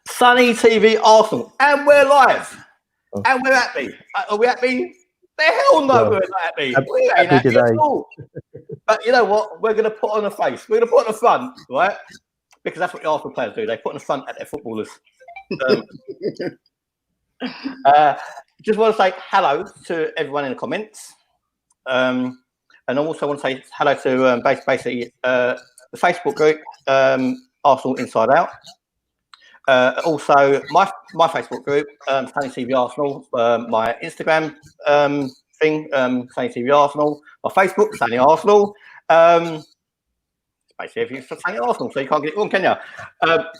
Sunny TV Arsenal, and we're live, and we're happy. Are we happy? The hell no, we're not happy. We ain't happy at all. But you know what? We're going to put on a face. We're going to put on a front, right? Because that's what the Arsenal players do. They put on a front at their footballers. Just want to say hello to everyone in the comments. And I also want to say hello to basically the Facebook group, Arsenal Inside Out. Also, my Facebook group, Sunny TV Arsenal. My Instagram thing, Sunny TV Arsenal. My Facebook, Sunny Arsenal. Basically, if you're Sunny Arsenal, so you can't get it wrong, can you?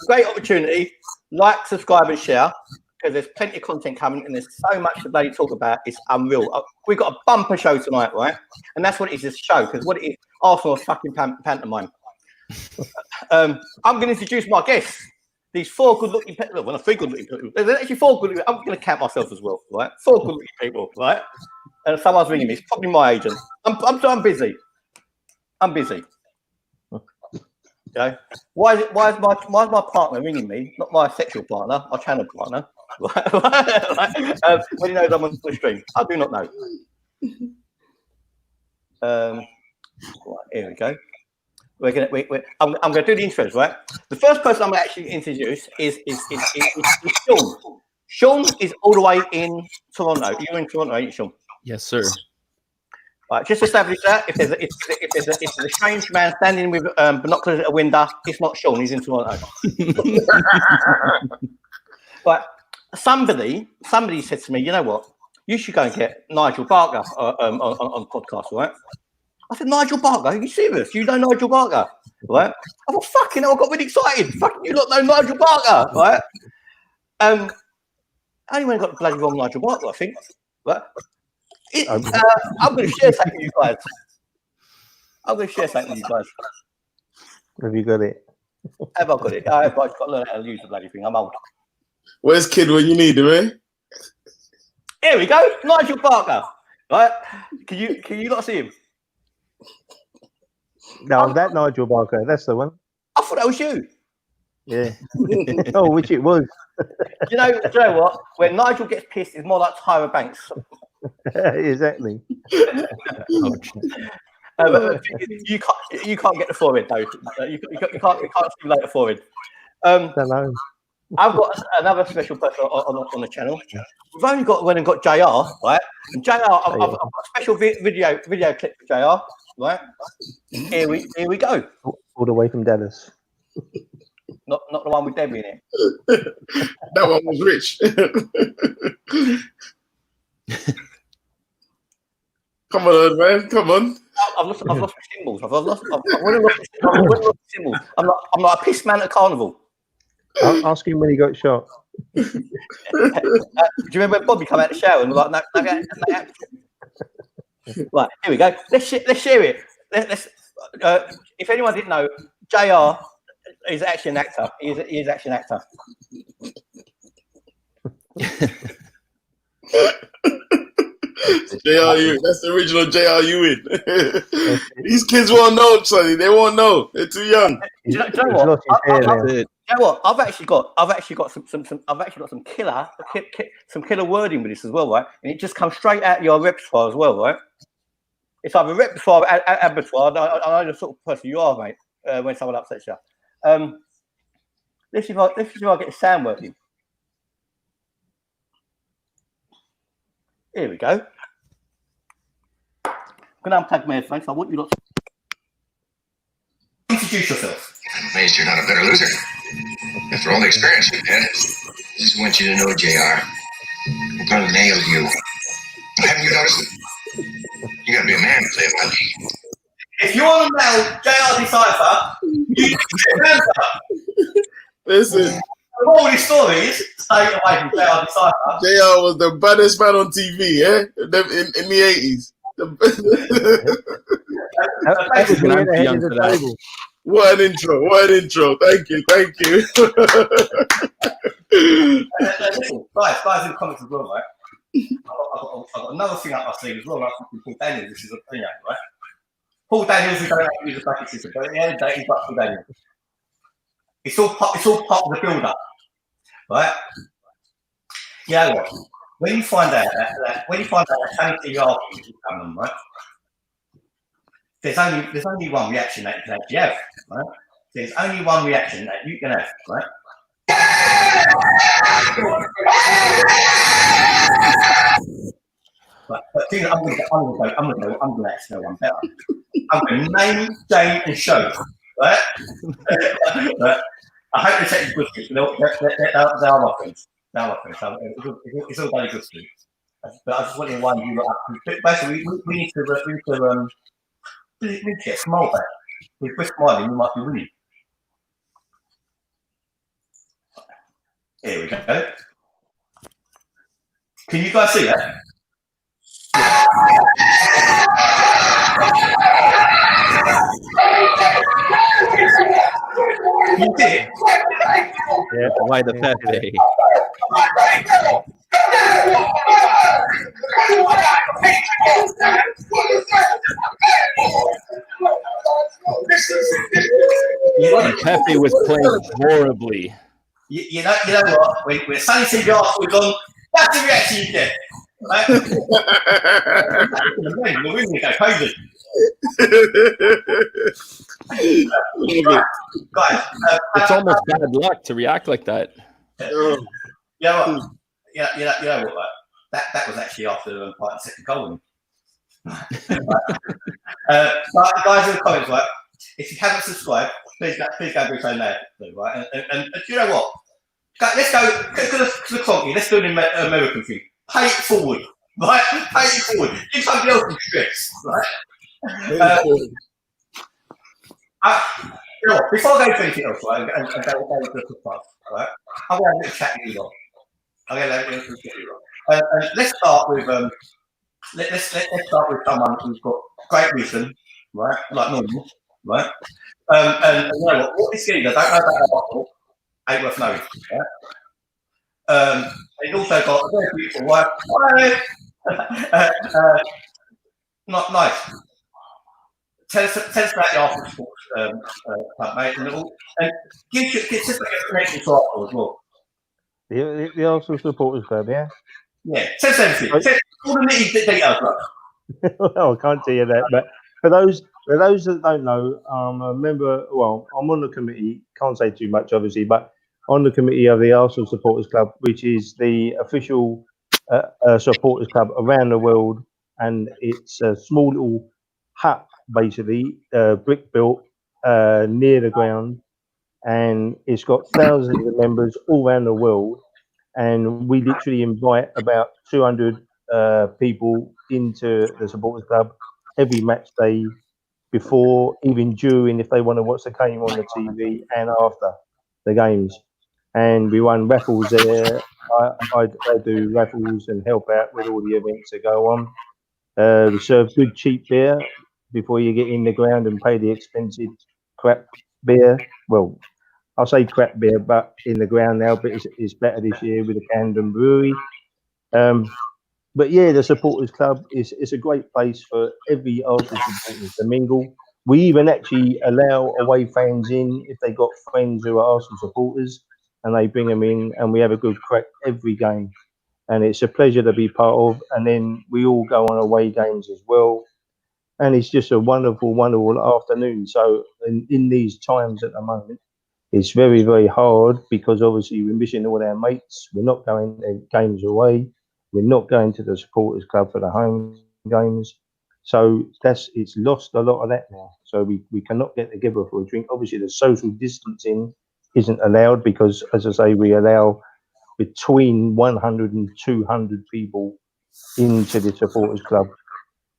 Great opportunity. Like, subscribe, and share, because there's plenty of content coming, and there's so much to bloody talk about. It's unreal. We've got a bumper show tonight, right? And that's what it is, this show, because what it is, Arsenal is fucking pantomime. I'm going to introduce my guests. These four good-looking people. Well, three good-looking people. There's actually four good-looking. I'm going to count myself as well, right? Four good-looking people, right? And someone's ringing me. It's probably my agent. I'm busy. I'm busy. Okay. Why is my partner ringing me? Not my sexual partner, my channel partner. When he knows I'm on the stream, I do not know. Right, here we go. I'm gonna do the intros, right? The first person I'm gonna actually introduce is Sean. Sean is all the way in Toronto. You're in Toronto, ain't you, Sean? Yes, sir. Right, just establish that if there's a strange man standing with binoculars at a window, it's not Sean. He's in Toronto. But somebody said to me, you know what? You should go and get Nigel Barker on podcast, right? I said, Nigel Barker? Are you serious? You know Nigel Barker, right? I thought, fucking hell, I got really excited. Fucking you lot know Nigel Barker, right? I only went and got the bloody wrong Nigel Barker, I think, right? I'm going to share something with you guys. Have you got it? Have I got it? I've got to learn how to use the bloody thing. I'm old. Where's Kid when you need him, eh? Here we go, Nigel Barker. Right? Can you not see him? No, that Nigel Barker. That's the one. I thought that was you. Yeah. Oh, which it was. Do you know what? When Nigel gets pissed, it's more like Tyra Banks. Exactly. You can't get the forehead though. You can't stimulate the forehead. Hello. I've got another special person on the channel. We've only got JR, right? And JR, I've got a special video clip for JR, right? Here we go. All the way from Dallas. Not the one with Debbie in it. That one was rich. Come on, man. Come on. I've lost my symbols. I've lost my symbols. I'm like a piss man at carnival. I'll ask him when he got shot. Do you remember when Bobby came out of the shower and was like, no. Right, here we go. Let's share it. If anyone didn't know, JR is actually an actor. He is actually an actor. JRU, that's the original JRU in. These kids won't know, Sonny. They won't know. They're too young. Do you know what? I've actually got some killer wording with this as well, right? And it just comes straight out of your repertoire as well, right? It's either repertoire or abattoir. I know the sort of person you are, mate. When someone upsets you. Let's see if I get the sound working. Here we go. I'm going to unplug my headphones. I want you lot to introduce yourself. I'm amazed you're not a better loser. After all the experience you've had, I just want you to know, JR, I'm going to nail you. Haven't you noticed it? You got to be a man to play my league. If you want to nail JR Decipher, you can get hands up. Listen. The moral of the story is stay away from JR Decipher. JR was the baddest man on TV, eh? In the 80s. What an intro. Thank you. Listen, guys in the comments as well, right? I've got another thing up my sleeve as well, like Paul Daniels, which is a thing, right? Paul Daniels, we don't have to use a bucket system, but at the end of the day, he's Paul Daniels. It's all part of the build-up, right? Yeah. When you find out that Sanity Arsenal is coming, right? There's only one reaction that you can actually have, right? There's only one reaction that you can have, right? But I'm going to actually know one better. I'm going to name, shame, and show, right? But I hope they take the good things. They are my friends. They are my friends. It's all very good things. But I just wanted to wind you up. Basically, we need to get a smile back. If we're smiling, we might be winning. Here we go. Can you guys see that? You did? Yeah. Why the Pepe? Pepe was playing horribly. You know what? When Sunny said your ass was on, that's the reaction you get. Right? The women go crazy. Guys, It's almost bad luck to react like that. Yeah, what? You know what? That was actually after Brighton's second goal. Guys in the comments, right? If you haven't subscribed, please go do so now, right? And do you know what? Let's go to the clocky. Let's do an American thing. Pay it forward, right? Pay it forward. Give somebody else some stress, right? You know what? Before I go to anything else, right, and go to the class, right? I'm going to have a little chat with you lot. And let's start with let's start with someone who's got great wisdom, right? Like normal, right? And you know what this geezer don't know about Arsenal ain't worth knowing, right? He's also got a very beautiful wife. Not nice. Tell us about the Arsenal Sports Club, mate, and give us a connection to Arsenal as well. The Arsenal Supporters Club, yeah? Yeah, tell us everything. Tell us all the nitty details, bro. Well, I can't tell you that, but for those that don't know, I remember. Well, I'm on the committee. Can't say too much, obviously, but on the committee of the Arsenal Supporters Club, which is the official supporters club around the world, and it's a small little hut, basically, brick built near the ground, and it's got thousands of members all around the world, and we literally invite about 200 people into the supporters club every match day, before, even during, if they want to watch the game on the TV, and after the games. And we run raffles there. I do raffles and help out with all the events that go on. We serve good cheap beer before you get in the ground and pay the expensive crap beer. Well, I'll say crap beer, but in the ground now, but it's better this year with the Camden Brewery. But yeah, the supporters club is a great place for every Arsenal supporter to mingle. We even actually allow away fans in if they got friends who are Arsenal supporters, and they bring them in, and we have a good crack every game. And it's a pleasure to be part of. And then we all go on away games as well. And it's just a wonderful, wonderful afternoon. So in these times at the moment, it's very, very hard, because obviously we're missing all our mates. We're not going to games away. We're not going to the supporters club for the home games. So it's lost a lot of that now. So we cannot get together for a drink. Obviously, the social distancing isn't allowed, because, as I say, we allow between 100 and 200 people into the supporters club.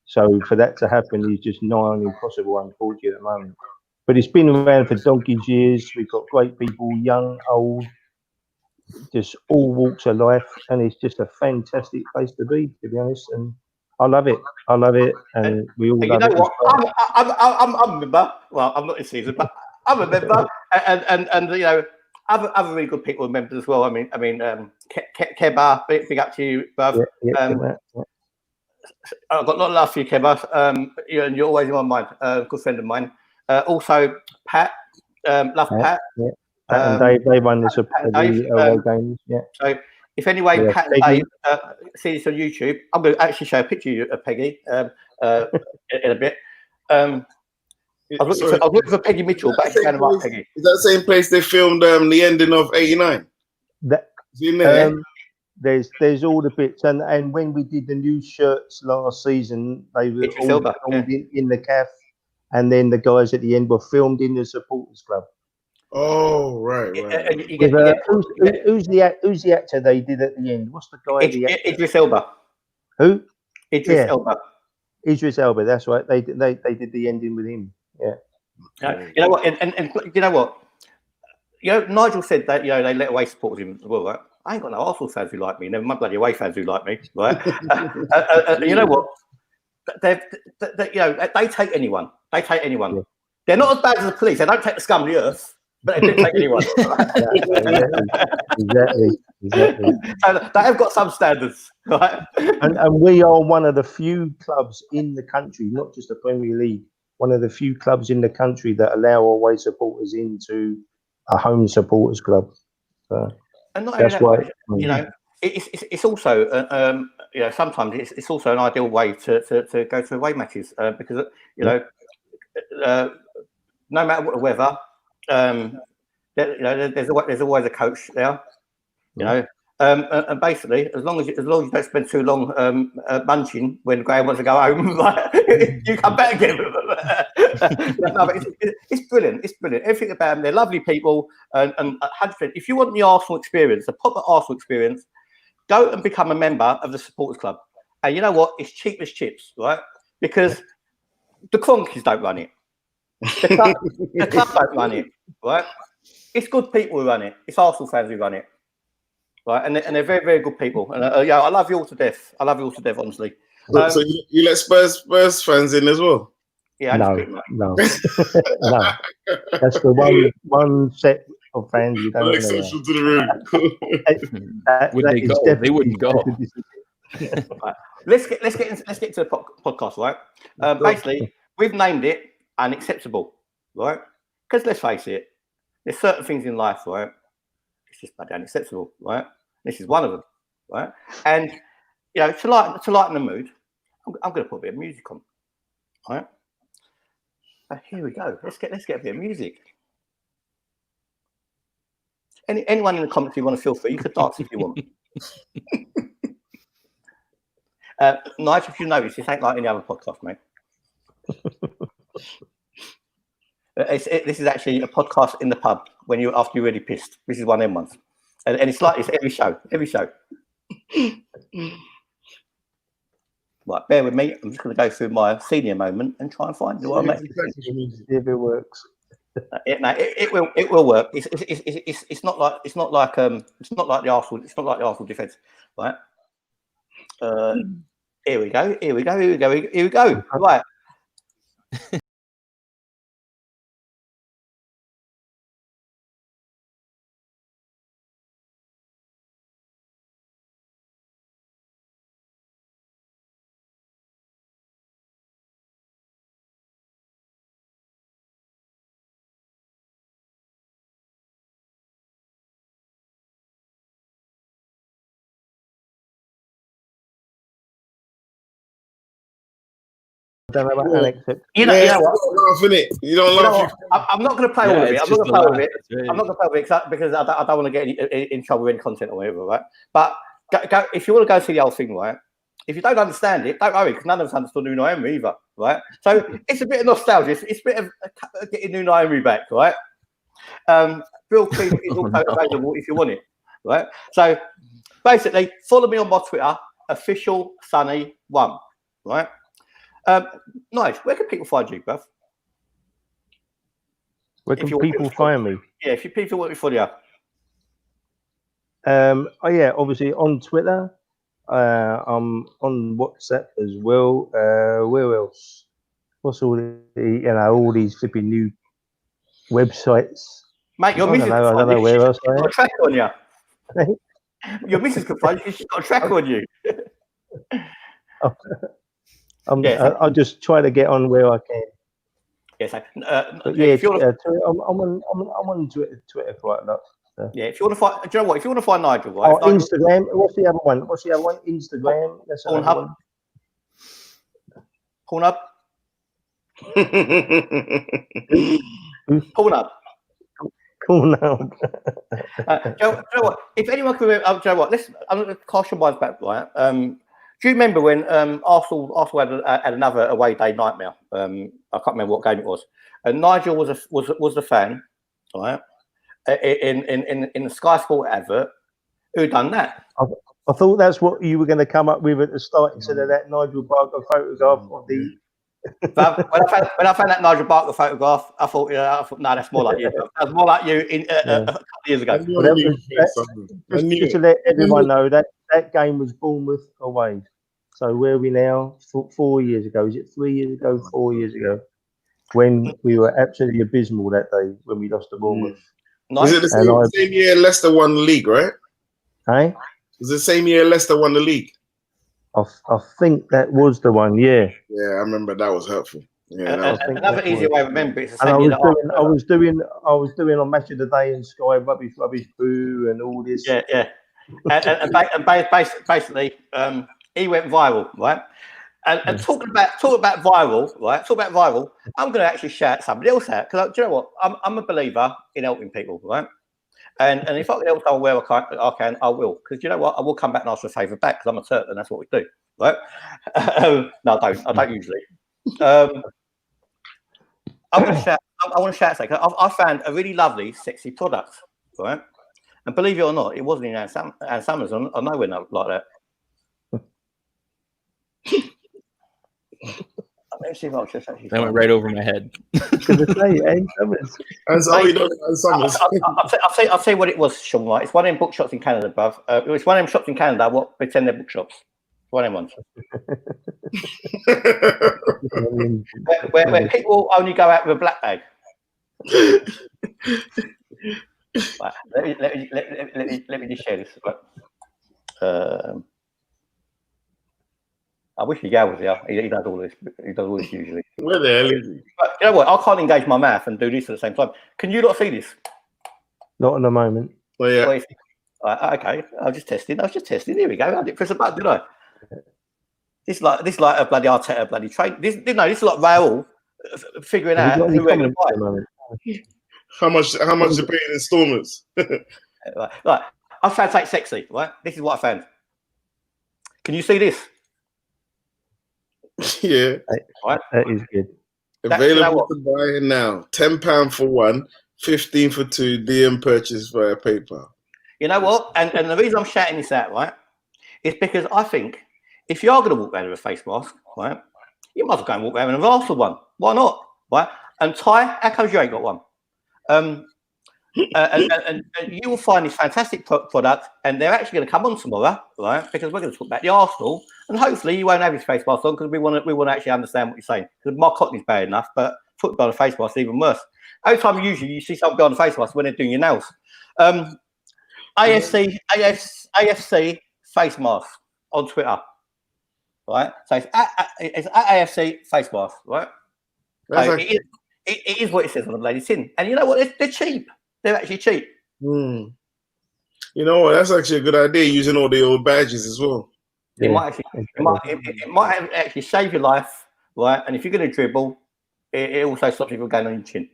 So for that to happen is just nigh on impossible, unfortunately, at the moment. But it's been around for donkey's years. We've got great people, young, old, just all walks of life, and it's just a fantastic place to be honest. And I love it. And we all love it. What? I'm a member. Well, I'm not in season, but I'm a member, and you know, other really good people are members as well. I mean, Keba, big up to you, bruv. Yeah. I've got a lot of love for you, Keba. And you're always in my mind. Good friend of mine. Also, Pat. Love Pat. And they run the away games. Yeah. So if anyone, Yeah, Pat and Dave, see this on YouTube, I'm going to actually show a picture of Peggy in a bit. I was looking for Peggy Mitchell, but she's going to write Peggy. Is that the same place they filmed the ending of '89? Is in there? There's all the bits, and when we did the new shirts last season, they were all filmed in the CAF, and then the guys at the end were filmed in the supporters club. Oh, right. Who's the actor they did at the end? What's the guy? Idris Elba. Who? Idris Elba. Idris Elba. That's right. They did the ending with him. Yeah. You know what? And you know what? Nigel said that they let away supporters in as well, right? I ain't got no Arsenal fans who like me. Never mind bloody away fans who like me, right? You know what? They take anyone. They take anyone. Yeah. They're not as bad as the police. They don't take the scum of the earth. But they didn't take anyone. Exactly. So they have got some standards, right? And we are one of the few clubs in the country, not just the Premier League, one of the few clubs in the country that allow away supporters into a home supporters club. So and not that's why it's also sometimes it's also an ideal way to go to away matches because no matter what the weather. There's always a coach there, and basically, as long as you don't spend too long munching when Graham wants to go home, you come back again. No, but it's brilliant. It's brilliant. Everything about them, they're lovely people, and 100%. If you want the Arsenal experience, the proper Arsenal experience, go and become a member of the supporters club. And you know what? It's cheap as chips, right? Because the Cronkies don't run it. The club don't run it, right? It's good people who run it. It's Arsenal fans who run it, right? And they're very, very good people. And I love you all to death. I love you all to death, honestly. So you let Spurs fans in as well? Yeah, no. No. That's the one set of fans you don't know. Social to the room. Would they go? They wouldn't go. Right. Let's get to the podcast, right? Basically, we've named it Unacceptable, right? Because let's face it, there's certain things in life, right? It's just bloody unacceptable, right? This is one of them, right? And to lighten the mood, I'm going to put a bit of music on, right? Here we go. Let's get a bit of music. Anyone in the comments you want to feel free, you could dance if you want. Nigel, if you notice, this ain't like any other podcast, mate. This is actually a podcast in the pub after you're really pissed. This is one of them ones, and it's every show. Right, bear with me. I'm just going to go through my senior moment and try and find what I make. If it works, it will work. It's not like the Arsenal. It's not like the Arsenal defence, right? Here we go. Right. I don't know about unacceptable. You know what? You don't laugh. I'm not going to play all of it. I'm not going to play all of it because I don't want to get in trouble with any content or whatever, right? But go, if you want to go see the whole thing, right? If you don't understand it, don't worry, because none of us understood Unai Emery either, right? So it's a bit of nostalgia. It's a bit of getting Unai Emery back, right? Bill Cream is also available if you want it, right? So basically, follow me on my Twitter, official Sunny1, right? Nice. Where can people find you, bruv? Where can people find me? Yeah, if people want me for you. Obviously on Twitter. I'm on WhatsApp as well. Where else? What's all all these flipping new websites? Mate, your missus I don't know where else I got a track on you. Your missus could find you. She's got a track on you. I'll just try to get on where I can. Yes. But If you want to, I'm on Twitter quite a lot. So. yeah. If you want to find, do you know what? If you want to find Nigel, right? Oh, Instagram. What's the other one? Instagram. That's Pornhub. Pornhub. Pornhub. Cool now. Do you know what? If anyone can remember, do you know what? I'm going to cast your minds back, right? Do you remember when Arsenal had another away day nightmare? I can't remember what game it was. And Nigel was the fan, right? In the Sky Sport advert. Who done that? I thought that's what you were going to come up with at the start instead of that Nigel Barker photograph of the. When I found that Nigel Barker photograph, I thought, no, that's more like you. That's more like you a couple of years ago. Just to let everyone know that game was Bournemouth away. So where are we now? 4 years ago? Is it 3 years ago? 4 years ago? When we were absolutely abysmal that day when we lost to Bournemouth. Was it the same year Leicester won the league, right? Hey? Was it the same year Leicester won the league? I think that was the one, yeah. Yeah, I remember that was helpful. Yeah, another easy way to remember it. I was doing on Match of the Day and Sky rubbish, boo, and all this. Yeah. and basically, he went viral, right? And talking about viral, right? Talk about viral. I'm going to actually shout somebody else out because do you know what? I'm a believer in helping people, right? And if I can help someone where I can, I will. Because you know what? I will come back and ask for a favour back because I'm a Turk and that's what we do, right? No, I don't usually. I want to shout something. I found a really lovely, sexy product, right? And believe it or not, it wasn't in Ann Summers. I'm nowhere like that. Let me see if I'll just actually. That went right over my head. I'll tell you what it was, Sean. Right? It's one of them bookshops in Canada, bruv. It's one of them shops in Canada. What pretend they're bookshops. One of them ones. where people only go out with a black bag. Right, let me just share this. I wish Miguel was here. He does all this. He does all this usually. Where the hell is he? But you know what? I can't engage my mouth and do this at the same time. Can you not see this? Not in the moment. Oh yeah. Okay. I was just testing. Here we go. I didn't press a button, did I? This like a bloody Arteta bloody train. This is like Raul figuring out who we're going to buy. How much to pay in installments? Right. I found something sexy. Right. This is what I found. Can you see this? Yeah, right. That is good. Available to buy now. £10 for one, 15 for two. DM purchase via PayPal. You know what? And the reason I'm shouting this out, right, is because I think if you are going to walk around with a face mask, right, you might as well go and walk around with an Arsenal one. Why not? Right? And Ty, how comes you ain't got one? And you will find this fantastic product, and they're actually going to come on tomorrow, right? Because we're going to talk about the Arsenal, and hopefully you won't have your face mask on because we want to actually understand what you're saying. Because my Cockney's bad enough, but football on a face mask is even worse. Every time usually you see someone on a face mask when they're doing your nails. AFC face mask on Twitter, right? So it's at AFC face mask, right? So it is what it says on the bloody tin, and you know what? They're cheap. They're actually cheap. You know what? That's actually a good idea, using all the old badges as well. It might actually save your life, right? And if you're going to dribble, it also stops you from going on your chin.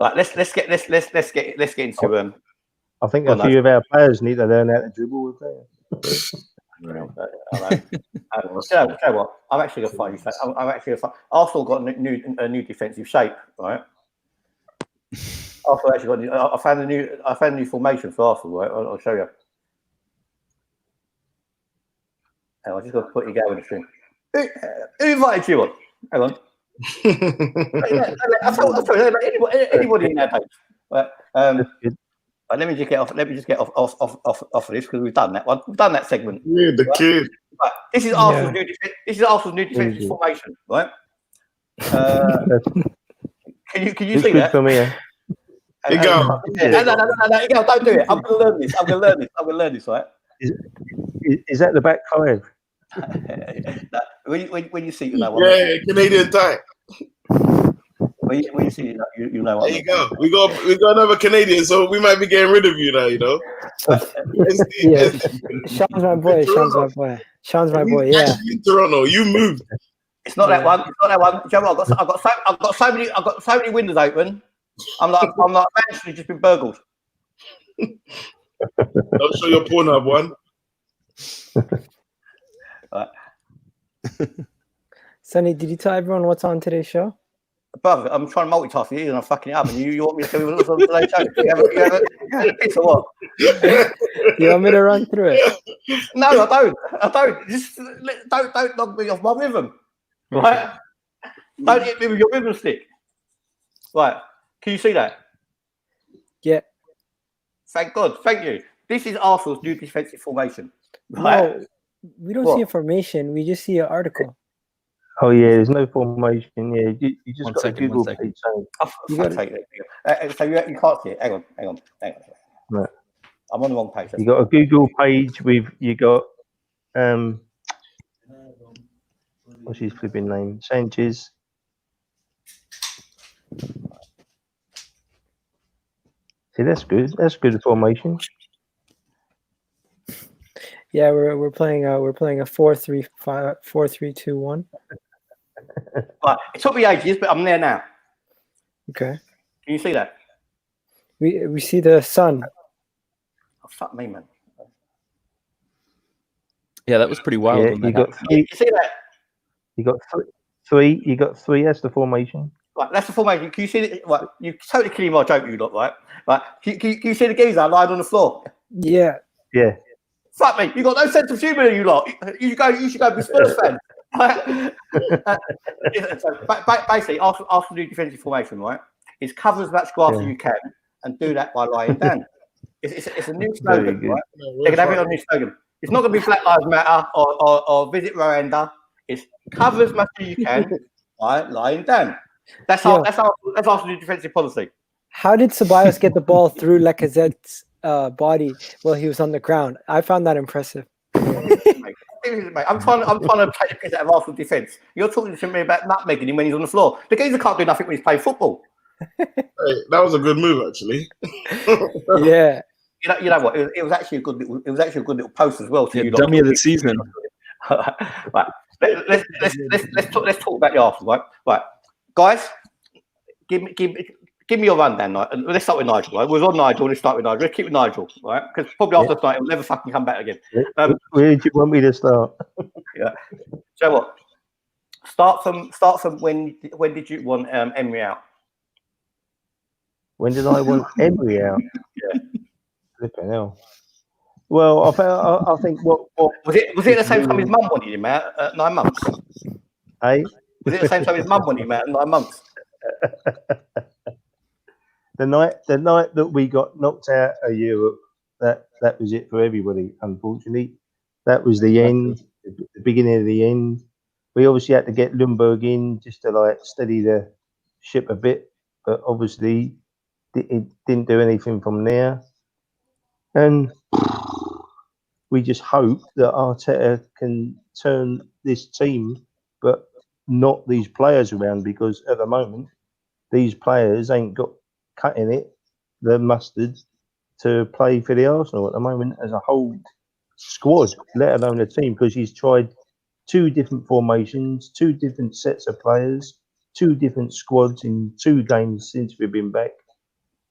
Right, let's get into I think a few of our players need to learn how to dribble with that. You know what? I'm actually going to find you. I'm actually going to find. Arsenal got a new defensive shape, right? Arsenal actually got. I found a new formation for Arsenal, right? I'll show you. And I just got to put you down on the stream. Who invited you on? Hang on. Anybody in that place? But let me just get off. Let me just get off of this because we've done that one. We've done that segment. Yeah, the kid. Right. This is Arsenal's new. This is Arsenal's new defensive formation, right? Can you see that? For me, yeah. No, you go. Don't do it. I'm going to learn this. I'm going to learn this, right? Is that the back five? When you see, you know what. Yeah, Canadian tie. When you see, you know what. There you go. We got another Canadian, so we might be getting rid of you now. Yeah, Sean's my boy. Sean's my boy. Yeah. Actually, in Toronto, you moved. It's not that one. It's not that one. Joe, I've got so many windows open. I'm like actually just been burgled. Don't show your Pornhub one. Right. Sonny, did you tell everyone what's on today's show? Brother, I'm trying to multitask you and I'm fucking it up. And you want me to tell you what's on today's show? You have a piece or what? You want me to run through it? No, I don't. Just don't knock me off my rhythm. Right? Don't hit me with your rhythm stick. Right. Can you see that? Yeah. Thank God. Thank you. This is Arsenal's new defensive formation. Right? No, we don't see a formation. We just see an article. Oh yeah, there's no formation. Yeah, you just got a Google page. So you can't see it. Hang on. No. I'm on the wrong page. You got a Google page with what's his flipping name? Sanchez. See, that's good. That's good formation. Yeah, we're playing a 4-3-2-1. Right. It took me ages, but I'm there now. Okay. Can you see that? We see the sun. Oh, fuck me, man. Yeah, that was pretty wild. Yeah, you got three. You see that? You got three. You got three. That's the formation. Right, that's the formation. Can you see it? Right, you totally killing my joke, you lot, right? Right. Can you see the geezer lying on the floor? Yeah. Yeah. Fuck me. You got no sense of humour, you lot. You should go be Spurs fan. So basically, Arsenal new defensive formation, right? Is cover as much grass as you can and do that by lying down. It's a new slogan, right? They can have it on a new slogan. It's not going to be Black Lives Matter or Visit Rwanda. It's cover as much as you can by lying down. That's Arsenal's new defensive policy. How did Ceballos get the ball through Lacazette's body while he was on the ground? I found that impressive. Mate, I'm trying to take the piss out of Arsenal defence. You're talking to me about nutmegging him when he's on the floor. The geezer can't do nothing when he's playing football. Hey, that was a good move, actually. Yeah. You know what? It was actually a good little post as well. Dummy of the season. Right. Let's talk about the Arsenal. Right, guys. Give me your rundown. Let's start with Nigel. Right, we're on Nigel. Let's start with Nigel. Let's keep with Nigel, right? Because probably after tonight, he'll never fucking come back again. Where did you want me to start? Yeah. So what? Start from when did you want Emery out? When did I want Emery out? Yeah. Flipping hell. Well, I think what was it the same time his mum wanted him out at 9 months? Hey? Was it the same time his mum wanted him out at 9 months? The night that we got knocked out of Europe, that was it for everybody. Unfortunately, that was the end, the beginning of the end. We obviously had to get Lundberg in just to steady the ship a bit, but obviously it didn't do anything from there. And we just hope that Arteta can turn this team, but not these players around, because at the moment these players ain't got cutting it the mustard to play for the Arsenal at the moment as a whole squad, let alone a team, because he's tried 2 different formations, 2 different sets of players, 2 different squads in 2 games since we've been back,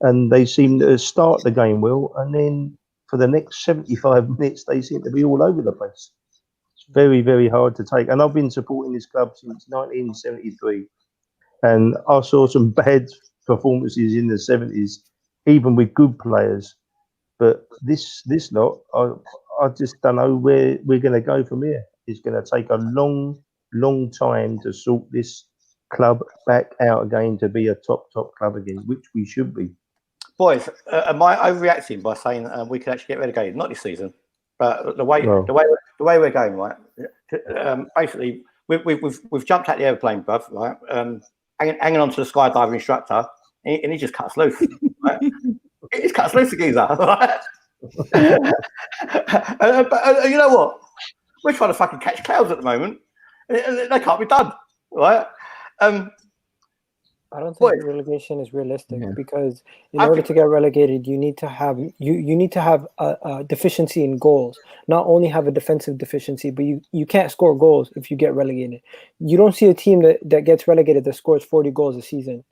and they seem to start the game well, and then for the next 75 minutes they seem to be all over the place. It's very, very hard to take, and I've been supporting this club since 1973, and I saw some bad performances in the 70s, even with good players. But this lot, I just don't know where we're going to go from here. It's going to take a long, long time to sort this club back out again to be a top club again, which we should be. Boys, am I overreacting by saying we could actually get relegated? Not this season, but the way we're going, right? Basically, we've jumped out the airplane, bruv, right? Hanging on to the skydiver instructor, and he just cuts loose. Right? He just cuts loose, the geezer. Right? But you know what? We're trying to fucking catch clouds at the moment. They can't be done, right? I don't think relegation is realistic because in order to get relegated, you need to have you need to have a deficiency in goals. Not only have a defensive deficiency, but you can't score goals if you get relegated. You don't see a team that gets relegated that scores 40 goals a season.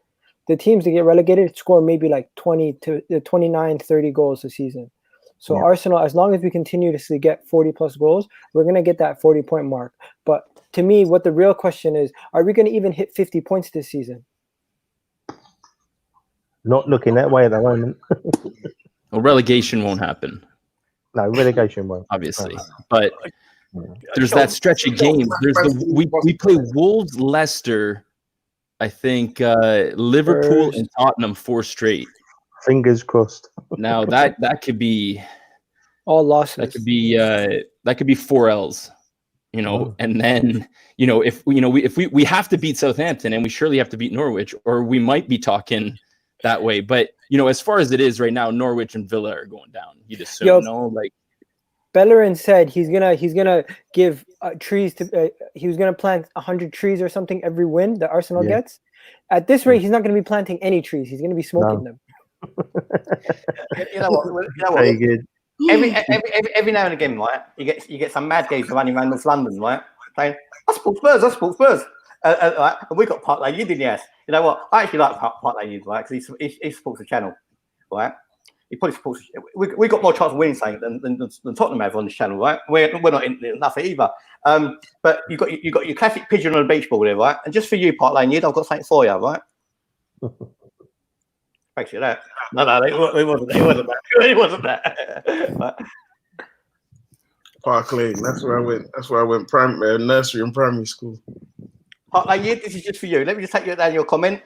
The teams that get relegated score maybe like 20 to 29, 30 goals a season. So Arsenal, as long as we continuously get 40 plus goals, we're going to get that 40-point mark. But to me, what the real question is, are we going to even hit 50 points this season? Not looking that way at the moment. Well, relegation won't happen. No, relegation won't. Obviously. But there's that stretch of games. We play Wolves, Leicester, I think Liverpool and Tottenham 4 straight. Fingers crossed. Now that could be all losses. That could be 4 L's, and then if we have to beat Southampton, and we surely have to beat Norwich, or we might be talking that way. But as far as it is right now, Norwich and Villa are going down. You'd assume, Bellerin said he's gonna give trees to. He was gonna plant 100 trees or something every win that Arsenal gets. At this rate, he's not gonna be planting any trees. He's gonna be smoking them. You know what? Very good. Every now and again, right? You get some mad geezer running around North London, right? Saying, "I support Spurs." Right? And we got Park Lane Youth in the ass. You know what? I actually like Park Lane Youth, right? Because he supports the channel, right? He probably supports. We got more chance of winning something than Tottenham have on this channel, right? We're not in nothing either. But you got your classic pigeon on a beach ball there, right? And just for you, Park Lane Youth, I've got something for you, right? Thanks for that. No, it wasn't that. It wasn't that. Park Lane. That's where I went. That's where I went. Nursery and primary school. Park Lane Youth, this is just for you. Let me just take you down your comment.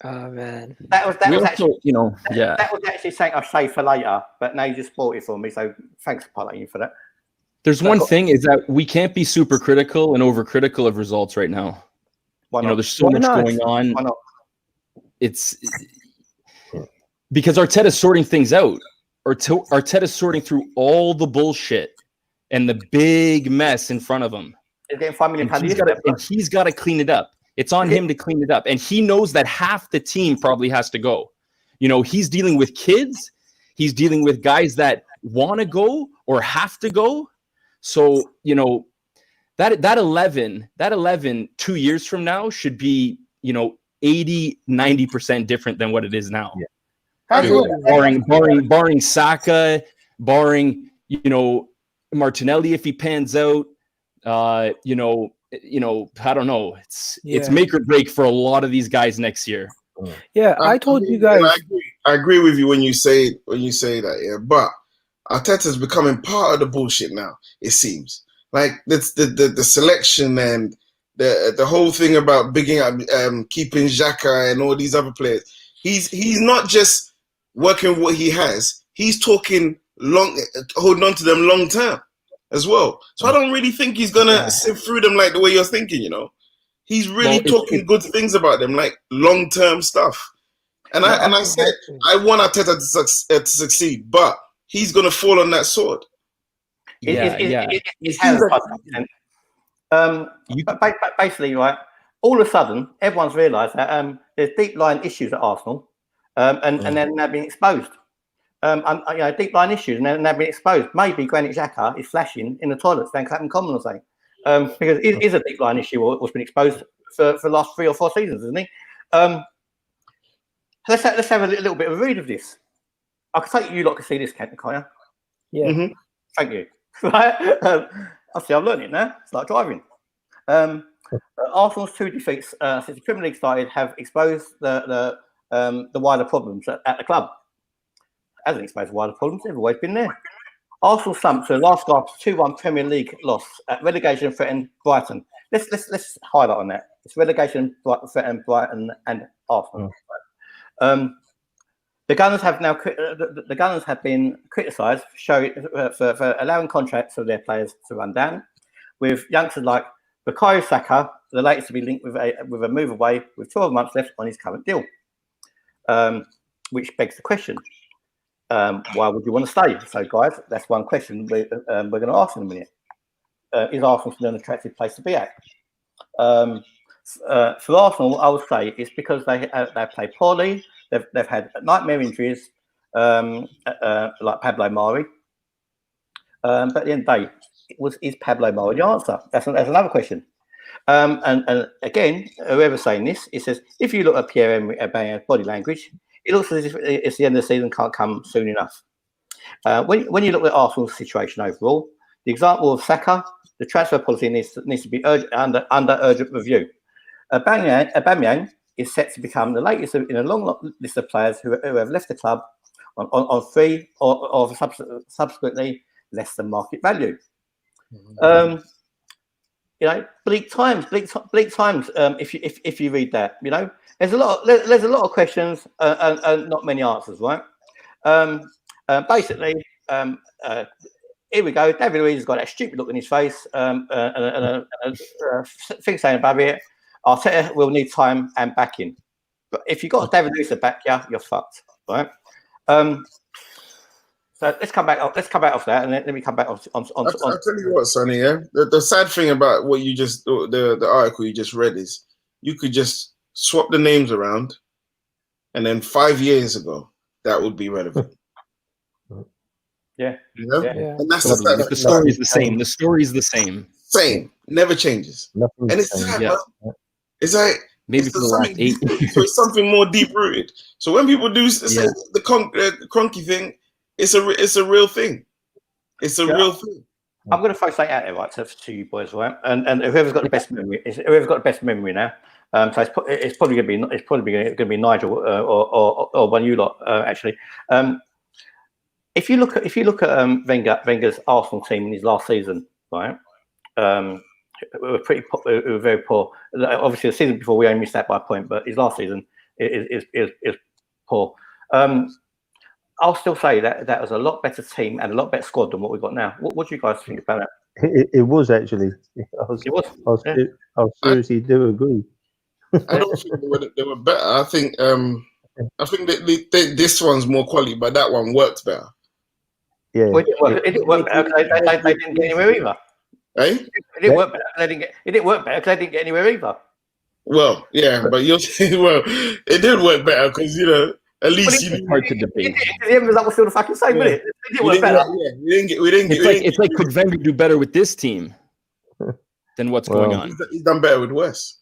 Oh man, that was actually that was actually something I'll save for later. But now you just bought it for me, so thanks, Park Lane Youth, for that. There's one thing is that we can't be super critical and overcritical of results right now. Why not? There's so much going on. Why not? It's because Arteta's sorting things out. Arteta's sorting through all the bullshit and the big mess in front of him. He's getting £5 million. And he's got to clean it up. It's on him to clean it up. And he knows that half the team probably has to go. He's dealing with kids. He's dealing with guys that want to go or have to go. So, that 11 2 years from now should be, 80, 90% different than what it is now. Yeah. Barring Saka, barring, Martinelli if he pans out, I don't know. It's make or break for a lot of these guys next year. Yeah, I told you guys. I agree with you when you say that, yeah. But Arteta's becoming part of the bullshit now. It seems like that's the selection and the whole thing about bigging up, keeping Xhaka and all these other players. He's not just working what he has. He's talking holding on to them long term as well. So I don't really think he's gonna sift through them like the way you're thinking. He's really talking good things about them, like long term stuff. And I said I want Arteta to succeed, but he's gonna fall on that sword. Basically, right. All of a sudden, everyone's realised that there's deep line issues at Arsenal, and they're now being exposed. Deep line issues, and they're now being exposed. Maybe Granit Xhaka is flashing in the toilets down Clapham Common or something, because it is a deep line issue what's been exposed for the last 3 or 4 seasons, isn't it? Let's have a little bit of a read of this. I can take you lot to see this, can't you? Yeah. Mm-hmm. Thank you. Right. Obviously, I've learned it now. It's like driving. Arsenal's 2 defeats since the Premier League started have exposed the wider problems at the club. Hasn't exposed wider problems; they've always been there. Arsenal slumped to last gasp 2-1 Premier League loss at relegation threatened Brighton. Let's highlight on that. It's relegation threatened Brighton and Arsenal. The Gunners have now the Gunners have been criticised for allowing contracts of their players to run down, with youngsters like Bukayo Saka, the latest to be linked with a move away with 12 months left on his current deal. which begs the question: why would you want to stay? So, guys, that's one question we're going to ask in a minute. Is Arsenal still an attractive place to be at? For Arsenal, I would say it's because they play poorly. They've had nightmare injuries, like Pablo Mari. But at the end of the day, is Pablo Mari the answer? That's another question. And again, whoever's saying this, it says if you look at Pierre-Emerick Aubameyang's body language, it looks as if it's the end of the season can't come soon enough. When you look at Arsenal's situation overall, the example of Saka, the transfer policy needs to be under urgent review. Aubameyang is set to become the latest in a long list of players who have left the club on free or subsequently less than market value. Bleak times. If you read that, there's a lot of questions and not many answers, right? Basically, here we go. David Luiz has got that stupid look in his face, and a thing saying above it, Arteta will need time and backing. But if you've got David Luiz to back you, you're fucked, right? So let's come back off that, and then let me come back on. I'll tell you what, Sonny. Yeah, the sad thing about what you just the article you just read is you could just swap the names around, and then 5 years ago that would be relevant. Yeah. And that's the story is the same. The story is the same. Same, never changes. Nothing And it's sad, man. It's like maybe for the last 8 years. So it's something more deep rooted. So when people do say the cronky thing, it's a real thing. It's a real thing. I'm going to throw something out there, right, to you boys, right? And whoever's got the best memory, now. So it's probably going to be Nigel or one of you lot, actually. If you look at Wenger's Arsenal team in his last season, right? We were very poor. Obviously, the season before we only missed out by a point, but his last season is poor. I'll still say that was a lot better team and a lot better squad than what we've got now. What do you guys think about that? It was actually. I seriously do agree. I don't think they were better. I think this one's more quality, but that one worked better. Yeah, well, it didn't work better because they didn't get anywhere either. Eh? It didn't work better because they didn't get anywhere either. Well, yeah, but you're saying, well, it did work better because at least it's hard to debate. The end result was still the fucking same, wasn't it? It didn't work better. We didn't get. It's like could Wenger do better with this team than what's going on? He's done better with West.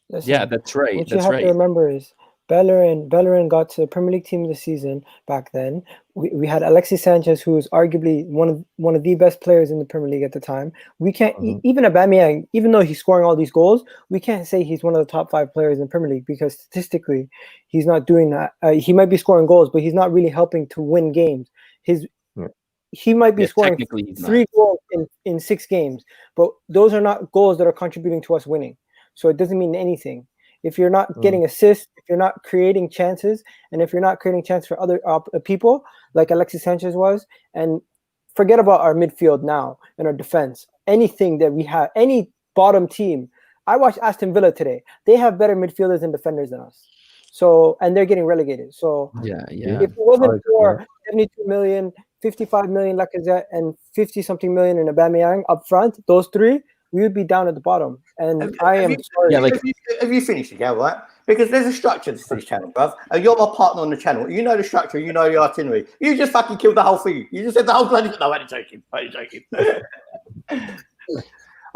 Listen, Yeah, that's right. What you have to remember is Bellerin got to the Premier League team of the season back then. We had Alexis Sanchez, who was arguably one of the best players in the Premier League at the time. We can't even Aubameyang, even though he's scoring all these goals, we can't say he's one of the top 5 players in the Premier League because statistically, he's not doing that. He might be scoring goals, but he's not really helping to win games. He might be scoring 3 goals in 6 games, but those are not goals that are contributing to us winning. So it doesn't mean anything. If you're not getting assists, if you're not creating chances, and if you're not creating chances for other people, like Alexis Sanchez was, and forget about our midfield now and our defense, anything that we have, any bottom team. I watched Aston Villa today. They have better midfielders and defenders than us. So, and they're getting relegated. So yeah. If it wasn't for 72 million, 55 million Lacazette, and 50-something million in Aubameyang up front, those 3, we would be down at the bottom. And have you finished it, yeah, right? Because there's a structure to this channel, bruv. And you're my partner on the channel. You know the structure, you know the itinerary. You just fucking killed the whole thing. You just said the whole bloody... No, I'm joking.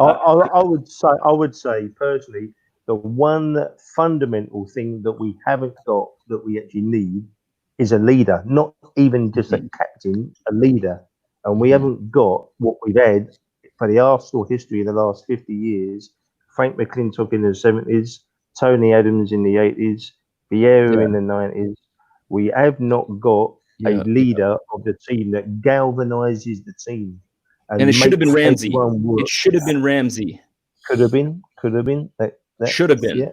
I would say personally, the one fundamental thing that we haven't got that we actually need is a leader, not even just a captain, a leader. And we haven't got what we've had for the Arsenal history in the last 50 years. Frank McClintock in the 70s, Tony Adams in the 80s, Vieira in the 90s. We have not got a leader of the team that galvanizes the team. And it should have been Ramsey. It should have been Ramsey. Could have been. That should have been. Yeah.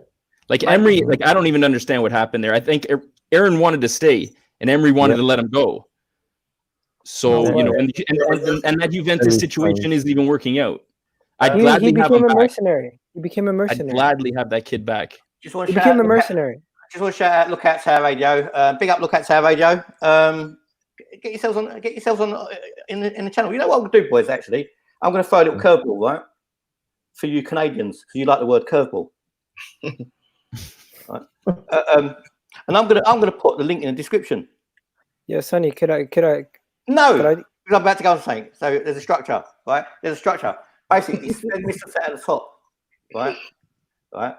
Like Emery, I don't even understand what happened there. I think Aaron wanted to stay and Emery wanted to let him go. So, and that Juventus situation isn't even working out. I'd gladly he became have him a back. mercenary. He became a mercenary. I'd gladly have that kid back. He became a mercenary. just want to shout out Lookout Tower Radio. Big up Lookout Tower Radio. Get yourselves on in the channel. You know what I'm gonna do, boys? Actually, I'm gonna throw a little curveball, right, for you Canadians, because you like the word curveball. Right. And I'm gonna put the link in the description. Yeah, Sonny, could I? No, because I'm about to go on something. So there's a structure, right? There's a structure. Basically, it's Mr. Set at the top, right? Right.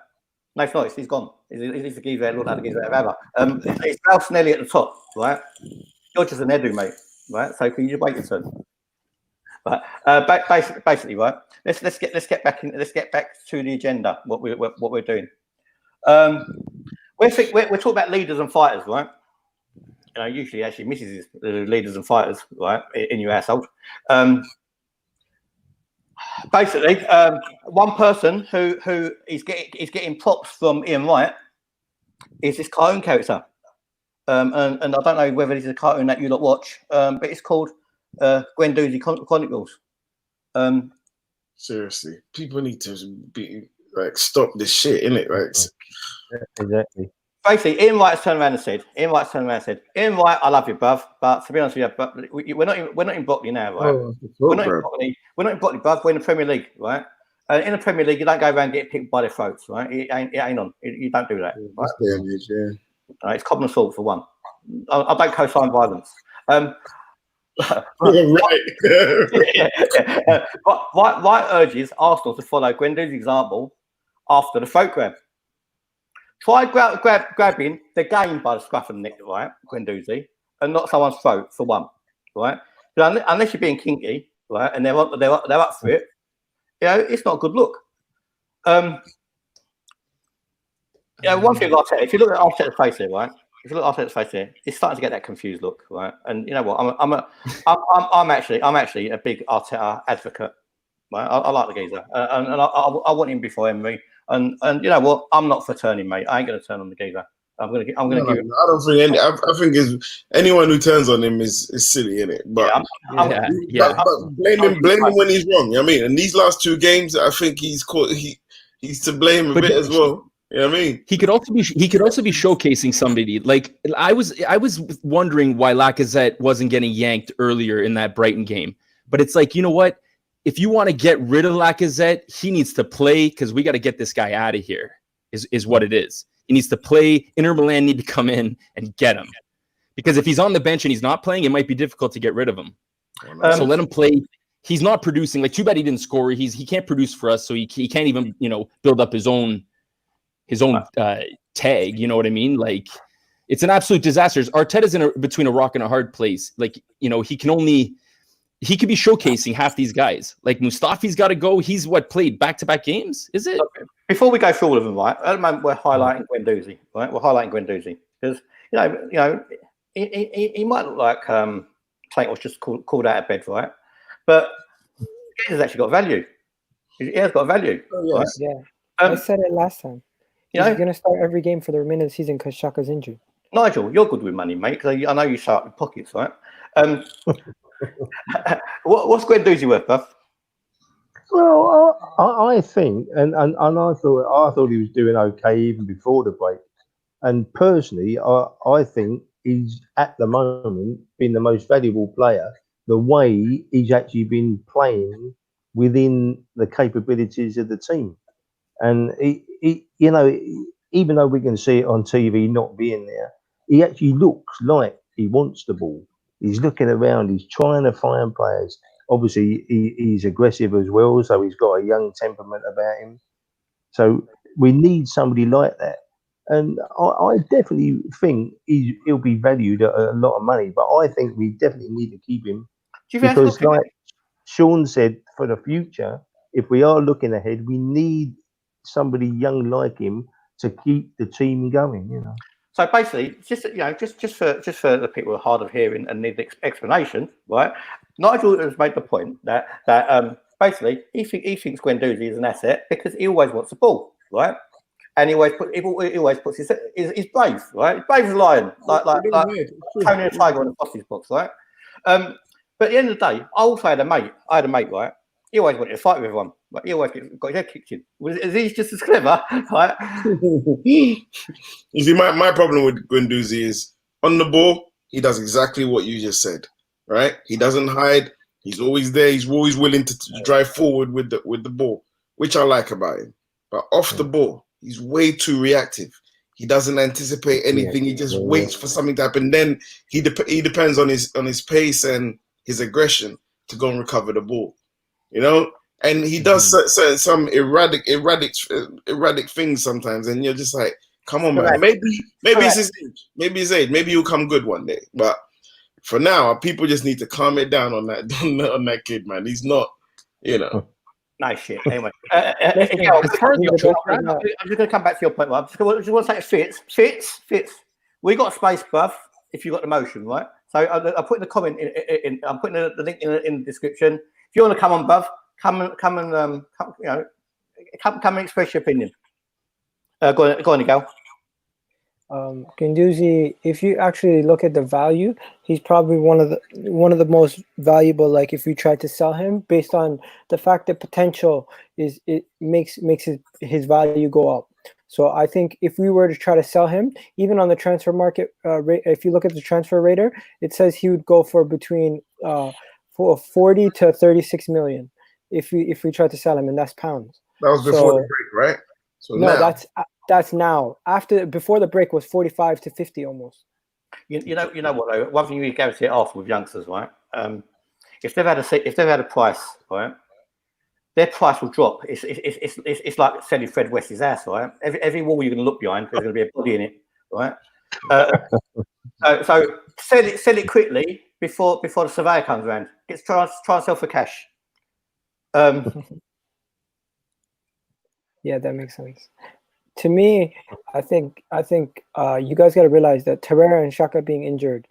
No, it's not. He's gone. He's the geezer. Look like the geezer ever. It's Ralph Snelly at the top, right? You're just an edu, mate, right? So can you just wait your turn? Right. Basically, right. Let's get back to the agenda. What we're doing. We're talking about leaders and fighters, right? You know, usually actually Mrs. is leaders and fighters, right, in your household. Basically, one person who is getting props from Ian Wright is this cartoon character, and I don't know whether this is a cartoon that you lot watch, but it's called Guendouzi Chronicles. Seriously, people need to be like stop this shit, innit? Right? Exactly. Basically, Ian Wright turned around and said, "Ian Wright, I love you, bruv, but to be honest with you, but we're not in Brockley now, right? We're not in Brockley, bruv. We're in the Premier League, right? In the Premier League, you don't go around and get people by their throats, right? It ain't on. You don't do that. Right? Right, it's common assault for one. I don't co-sign violence. Wright urges Arsenal to follow Guendouzi's example after the throat grab. Try grabbing the game by the scruff of the neck, right, Guendouzi, and not someone's throat for one, right? Unless you're being kinky, right, and they're up for it, you know, it's not a good look. One thing Arteta, if you look at Arteta's face here, right, it's starting to get that confused look, right? And you know what, I'm actually a big Arteta advocate, right? I like the geezer, and I want him before Emery. And you know what? I'm not for turning, mate. I ain't going to turn on the geezer. I'm going to give him. I don't think I think anyone who turns on him is silly, innit? But but blame him when he's wrong. You know what I mean? And these last two games, I think he's to blame a bit as well. You know what I mean? He could also be showcasing somebody. Like I was wondering why Lacazette wasn't getting yanked earlier in that Brighton game. But it's like, you know what? If you want to get rid of Lacazette, he needs to play because we got to get this guy out of here, is what it is. He needs to play. Inter Milan need to come in and get him. Because if he's on the bench and he's not playing, it might be difficult to get rid of him. So let him play. He's not producing. Like, too bad he didn't score. He can't produce for us, so he can't even, you know, build up his own tag. You know what I mean? Like, it's an absolute disaster. Arteta's between a rock and a hard place. Like, you know, he could be showcasing half these guys. Like Mustafi's got to go. He's played back-to-back games, is it? Before we go through all of them, right? At the moment, we're highlighting Guendouzi, right? We're highlighting Guendouzi because you know, he might look like Clayton was just called out of bed, right? But he's actually got value. He has got value. Oh, yes. Right? Yeah, I said it last time. He's going to start every game for the remainder of the season because Shaka's injured. Nigel, you're good with money, mate. Because I know you start with pockets, right? What's Guendouzi worth, Buff? Well, I think, and I thought he was doing okay even before the break. And personally, I think he's at the moment been the most valuable player. The way he's actually been playing within the capabilities of the team, and he you know, even though we can see it on TV not being there, he actually looks like he wants the ball. He's looking around. He's trying to find players. Obviously, he's aggressive as well, so he's got a young temperament about him. So we need somebody like that. And I definitely think he'll be valued at a lot of money. But I think we definitely need to keep him because, like Sean said, for the future, if we are looking ahead, we need somebody young like him to keep the team going. You know. So basically, just for the people who are hard of hearing and need the explanation, right? Nigel has made the point that basically he thinks Guendouzi is an asset because he always wants the ball, right? And he always puts his brave, right? He's brave as a lion, like Tony the Tiger on the sausage box, right? But at the end of the day, I also had a mate. I had a mate, right? He always wanted to fight with everyone, but he always got his head kicked in. Is he just as clever? Right? You see, my problem with Guendouzi is on the ball, he does exactly what you just said, right? He doesn't hide. He's always there. He's always willing to drive forward with the ball, which I like about him. But off the ball, he's way too reactive. He doesn't anticipate anything. He just waits for something to happen. Then he depends on his pace and his aggression to go and recover the ball. You know, and he does some erratic things sometimes, and you're just like, come on, man. Maybe it's his age. Maybe his age. Maybe he'll come good one day. But for now, people just need to calm it down on that kid, man. He's not, you know. Nice shit. Anyway, I'm just going to come back to your point. I just want to say Fitz. We got a space, bruv. If you got the motion, right? So I put in the comment in I'm putting the link in the description. If you want to come on, bruv, come and express your opinion. Go on, Miguel. Guendouzi, if you actually look at the value, he's probably one of the most valuable. Like if we tried to sell him, based on the fact that potential makes his value go up. So I think if we were to try to sell him, even on the transfer market, if you look at the transfer radar, it says he would go for between 40 to 36 million if we try to sell him, and that's pounds. That was before the break, right? So no, now. That's now. Before the break was 45 to 50 almost. You know what though? One thing you guarantee it off with youngsters, right? If they've had a price, right, their price will drop. It's like selling Fred West's house, right? Every wall you're going to look behind, there's going to be a body in it, right? So sell it quickly before the surveyor comes around. Try and sell for cash. Yeah, that makes sense. To me, I think you guys got to realize that Torreira and Saka being injured,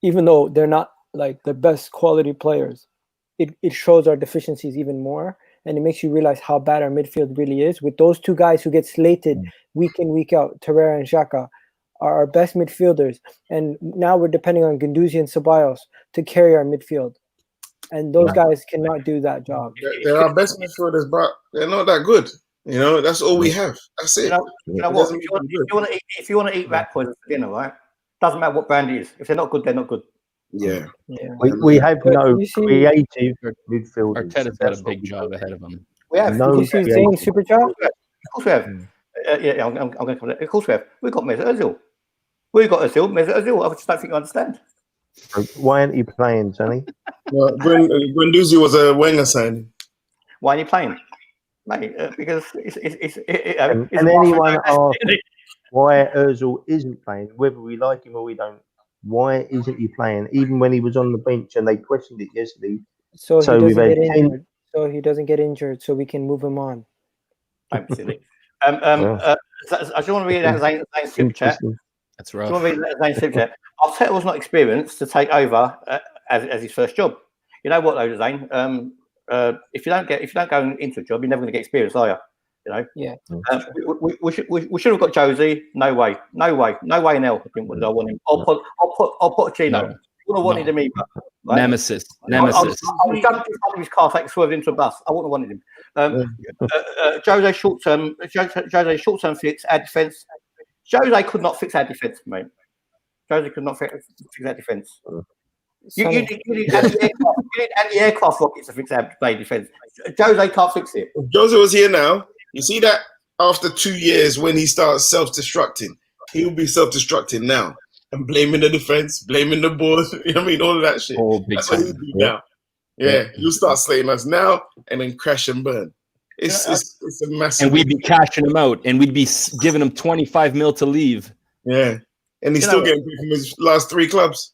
even though they're not like the best quality players, it shows our deficiencies even more, and it makes you realize how bad our midfield really is. With those two guys who get slated week in, week out, Torreira and Saka are our best midfielders, and now we're depending on Guendouzi and Ceballos to carry our midfield, and those guys cannot do that job. They're our best midfielders, but they're not that good. You know, that's all we have. That's it. You know what? If you want to eat rat poison for dinner, right? Doesn't matter what brand it is. If they're not good, they're not good. Yeah. We have no creative midfielders. Arteta's got a big job ahead of him. We have. No. You see Zayn super job? Of course we have. I'm going to come. Of course we have. We've got Mesut Ozil. Mesut Ozil. I just don't think you understand. Why aren't you playing, Sonny? Well, Guendouzi was a Wenger signing. Why aren't you playing? Mate, because it's and anyone asks why Ozil isn't playing, whether we like him or we don't, why isn't he playing? Even when he was on the bench and they questioned it yesterday. So he doesn't get injured, so we can move him on. I'm silly. I just want to read out Zane's super chat. That's right. Arteta was not experienced to take over as his first job. You know what though, Zane? If you don't go into a job, you're never going to get experience, are you? You know. Yeah. We should have got Josie. No way in hell. I think would I want him. I'll put Chino. No. I wouldn't have wanted him either. Right? Nemesis. I was jumping in his car, like swerved into a bus. I wouldn't have wanted him. Jose short-term fix our defence. Jose could not fix our defence, mate. Jose could not fix our defence. You need anti-aircraft rockets to fix our play defence. Jose can't fix it. If Jose was here now, you see that after 2 years when he starts self-destructing, he'll be self-destructing now and blaming the defence, blaming the board. You know what I mean? All of that shit. That's what he'll do now. Yeah, you'll start slaying us now and then crash and burn. It's a massive. And we'd be cashing him out, and we'd be giving him 25 mil to leave. Yeah, and he's still getting paid from his last 3 clubs.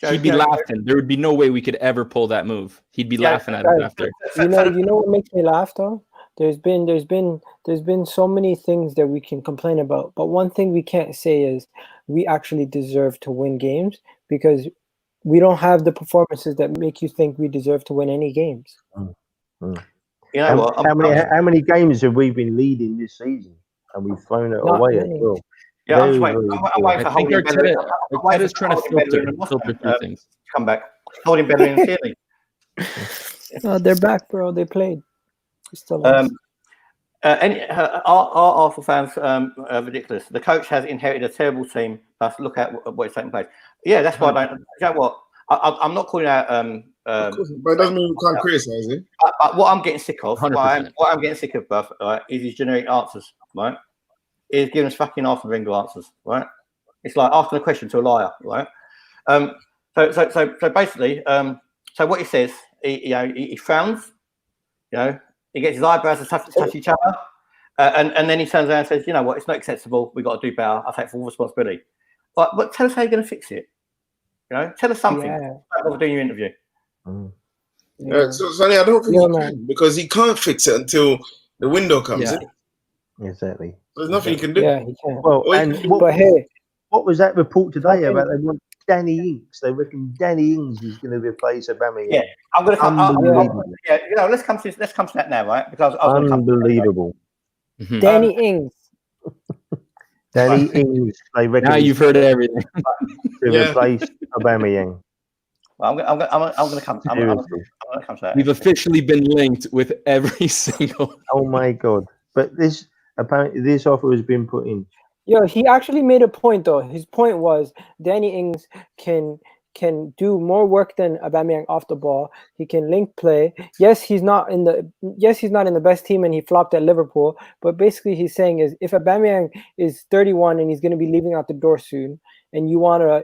He'd be laughing. There would be no way we could ever pull that move. He'd be laughing at it after. You know what makes me laugh though? There's been so many things that we can complain about, but one thing we can't say is we actually deserve to win games, because we don't have the performances that make you think we deserve to win any games. You know what? How many games have we been leading this season, and we've thrown it away as well? Yeah, I'm waiting for holding Bellerin. Arteta's trying to filter through things. Come back. Holding Bellerin in the ceiling. They're back, bro. They played. Still Our Arsenal fans are ridiculous. The coach has inherited a terrible team. But look at what's taking place. Yeah, that's why I don't. You know what? I'm not calling out. But it doesn't mean we can't criticize it. But what I'm getting sick of, 100%. what I'm getting sick of, Buff, right, is his generic answers. Right, he's giving us fucking Arsenal Ringo answers. Right, it's like asking a question to a liar. Right. So basically, so what he says, he frowns. He gets his eyebrows to touch each other, and then he turns around and says, "You know what? It's not acceptable. We've got to do better. I take full responsibility." But tell us how you're going to fix it. Tell us something. What we're doing your interview. So Sonny, I don't think he can, because he can't fix it until the window comes in. Exactly. There's nothing he can do. Yeah, he can. Well, But hey, what was that report today about? They want Danny Ings. They reckon Danny Ings is going to replace Aubameyang. Yeah, I'm going to come. Unbelievable. Let's come to that now, right? Because I was unbelievable. Danny Ings. Danny Ings. They reckon Now you've heard everything. to replace Aubameyang. I'm going to come. I'm going to come to that. We've officially been linked with every single. Oh my god! But apparently this offer has been put in. Yo, he actually made a point though. His point was Danny Ings can do more work than Aubameyang off the ball. He can link play. Yes, he's not in the best team and he flopped at Liverpool. But basically, he's saying is if Aubameyang is 31 and he's going to be leaving out the door soon, and you want a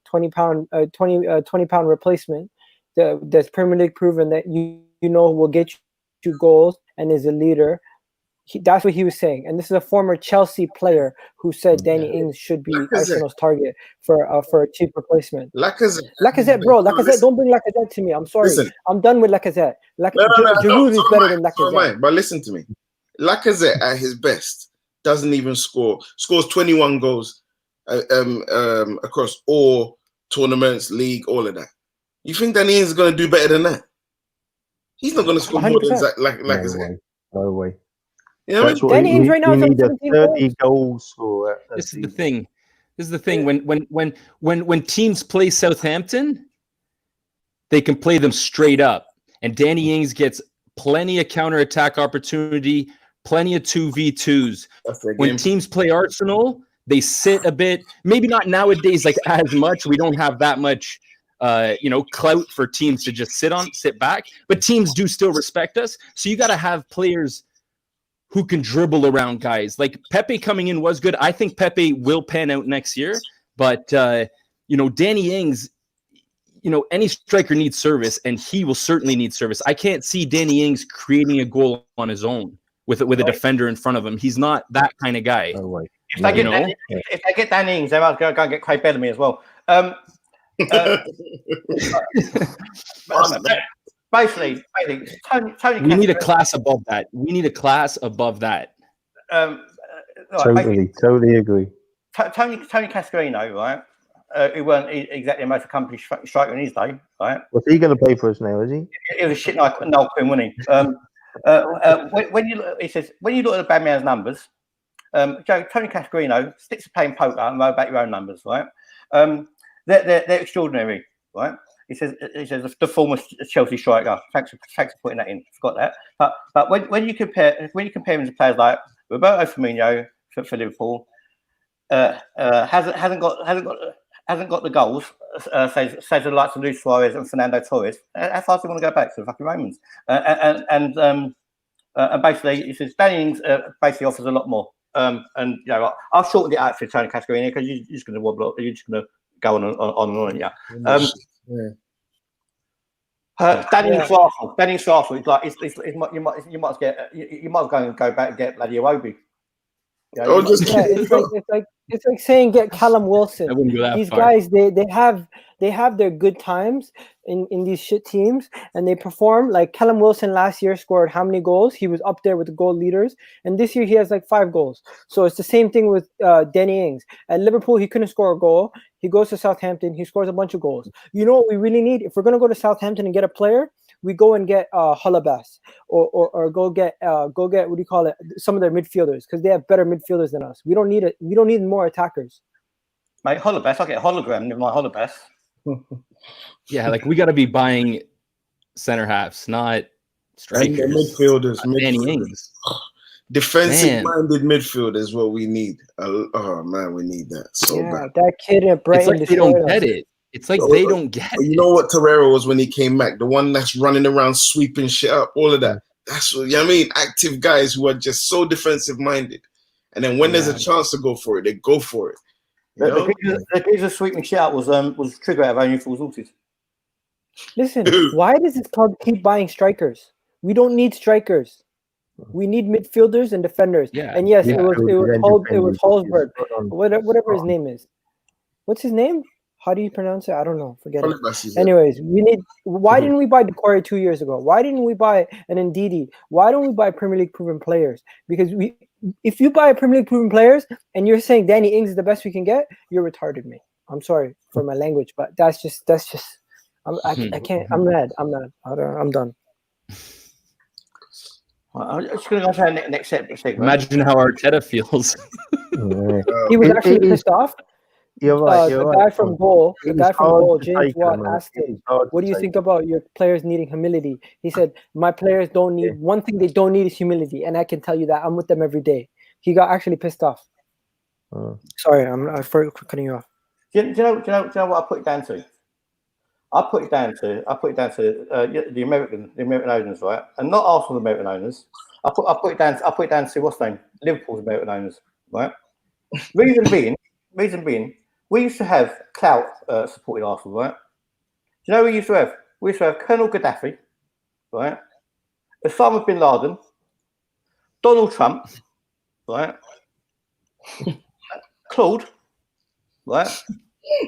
20 pound replacement that's Premier League proven that you know will get you goals and is a leader. That's what he was saying, and this is a former Chelsea player who said Danny Ings should be Arsenal's target for a cheap replacement. Lacazette, bro. Lacazette, don't bring Lacazette to me. I'm sorry. Listen. I'm done with Lacazette. Giroud is better than Lacazette. But listen to me. Lacazette at his best doesn't even score. Scores 21 goals across all tournaments, league, all of that. You think Danny Ings is going to do better than that? He's not going to score more than Lacazette. No way. You know Danny Ings right now is need a 17 30 goal scorer. This is the thing. This is the thing. When teams play Southampton, they can play them straight up, and Danny Ings gets plenty of counterattack opportunity, plenty of 2v2s. When teams play Arsenal, they sit a bit. Maybe not nowadays like as much. We don't have that much clout for teams to just sit back, but teams do still respect us. So you got to have players who can dribble around guys. Like Pepe coming in was good. I think Pepe will pan out next year, but Danny Ings, any striker needs service, and he will certainly need service. I can't see Danny Ings creating a goal on his own with a defender in front of him. He's not that kind of guy. No way. If they get Danny Ings, they might go and get Craig Bellerin as well. Basically, Tony. We need a class above that. Totally agree. Tony Cascarino, right? Who weren't exactly the most accomplished striker in his day, right? What's he going to play for us now? Is he? It was a shit like Noel Quinn, wasn't he? When you look at Aubameyang's numbers, Tony Cascarino sticks to playing poker and roll back your own numbers, right? They're extraordinary, right? He says the former Chelsea striker. Thanks for putting that in. Forgot that. But when you compare him to players like Roberto Firmino for Liverpool, hasn't got the goals. Says the likes of Luis Suarez and Fernando Torres. How far do you want to go back to the fucking Romans? And basically, he says Danny Ings basically offers a lot more. I'll shorten it out for Tony Cascarino because you're just going to wobble. You're just going to go on and on. Yeah. Danny Ings for Arsenal. It's like you might as well go back and get bloody Iwobi. It's like saying get Callum Wilson. I wouldn't go that These far. guys, they have their good times in these shit teams, and they perform. Like Callum Wilson last year scored how many goals? He was up there with the goal leaders, and this year he has like 5 goals. So it's the same thing with Danny Ings. At Liverpool, he couldn't score a goal. He goes to Southampton, he scores a bunch of goals. You know what we really need? If we're gonna go to Southampton and get a player, we go and get Holebas or go get what do you call it? Some of their midfielders, because they have better midfielders than us. We don't need it. We don't need more attackers. Mate, Holebas, I'll get a hologram in my Holebas. Yeah, like we got to be buying center halves, not And strikers. the midfielders. Danny Ings. Defensive-minded midfield is what we need. Oh, man, we need that so bad. That kid at It's Brighton like they don't destroyed us. get it. It's like they don't get You it. know what Torreira was when he came back? The one that's running around sweeping shit up, all of that. That's what, you know what I mean? Active guys who are just so defensive-minded. And then when there's a chance to go for it, they go for it. You know? The geezer sweeping shit out was trigger out of only for resources. Listen, why does this club keep buying strikers? We don't need strikers. We need midfielders and defenders. Yeah. And yes, it was defenders. Holzberg, whatever his name is. What's his name? How do you pronounce it? I don't know. Forget it. Anyways, we need. Why didn't we buy Decore 2 years ago? Why didn't we buy an Ndidi? Why don't we buy Premier League proven players? Because if you buy Premier League proven players and you're saying Danny Ings is the best we can get, you're retarded, mate. I'm sorry for my language, but that's just. I can't. I'm mad. I'm done. I'm just going to go to the next segment. Imagine how Arteta feels. He was actually pissed off. You're right. The guy from goal, James Watt, Watt, asked him, "What do you think about your players needing humility?" He said, "My players don't need one thing. They don't need is humility, and I can tell you that. I'm with them every day." He got actually pissed off. Sorry, I'm for cutting you off. Do you know what I put it down to? I put it down to the American owners, right, and not Arsenal American owners. I put it down to what's the name? Liverpool's American owners, right? Reason being, we used to have clout supporting Arsenal, right? Do you know who we used to have? We used to have Colonel Gaddafi, right? Osama bin Laden, Donald Trump, right? Claude, right?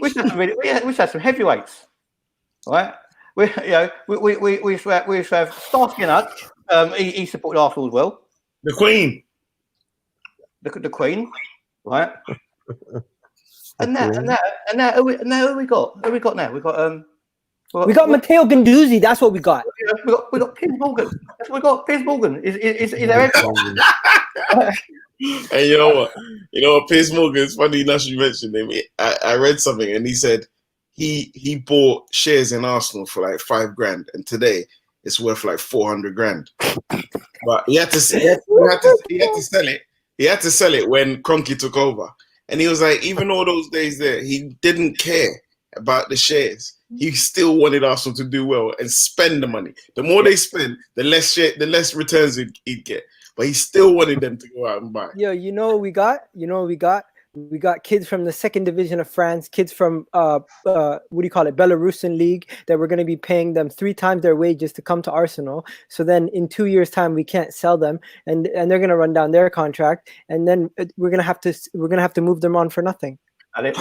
We used to have some heavyweights. Right, we used to have Starsky and Hutch. He supported Arsenal as well. The Queen, the Queen, right? and now who we got? Who we got now? We got Matteo Guendouzi. That's what we got. We got Piers Morgan. That's what we got. Piers Morgan is there. And you know what? Piers Morgan. It's funny enough you mentioned him. I read something and he said. He bought shares in Arsenal for like $5,000, and today it's worth like $400,000. But he had to sell it. He had to sell it when Kroenke took over, and he was like, even all those days there, he didn't care about the shares. He still wanted Arsenal to do well and spend the money. The more they spend, the less returns he'd get. But he still wanted them to go out and buy. Yeah, you know what we got? We got kids from the second division of France, kids from Belarusian league that we're going to be paying them 3 times their wages to come to Arsenal. So then in 2 years' time we can't sell them, and they're going to run down their contract, and then we're going to have to move them on for nothing. This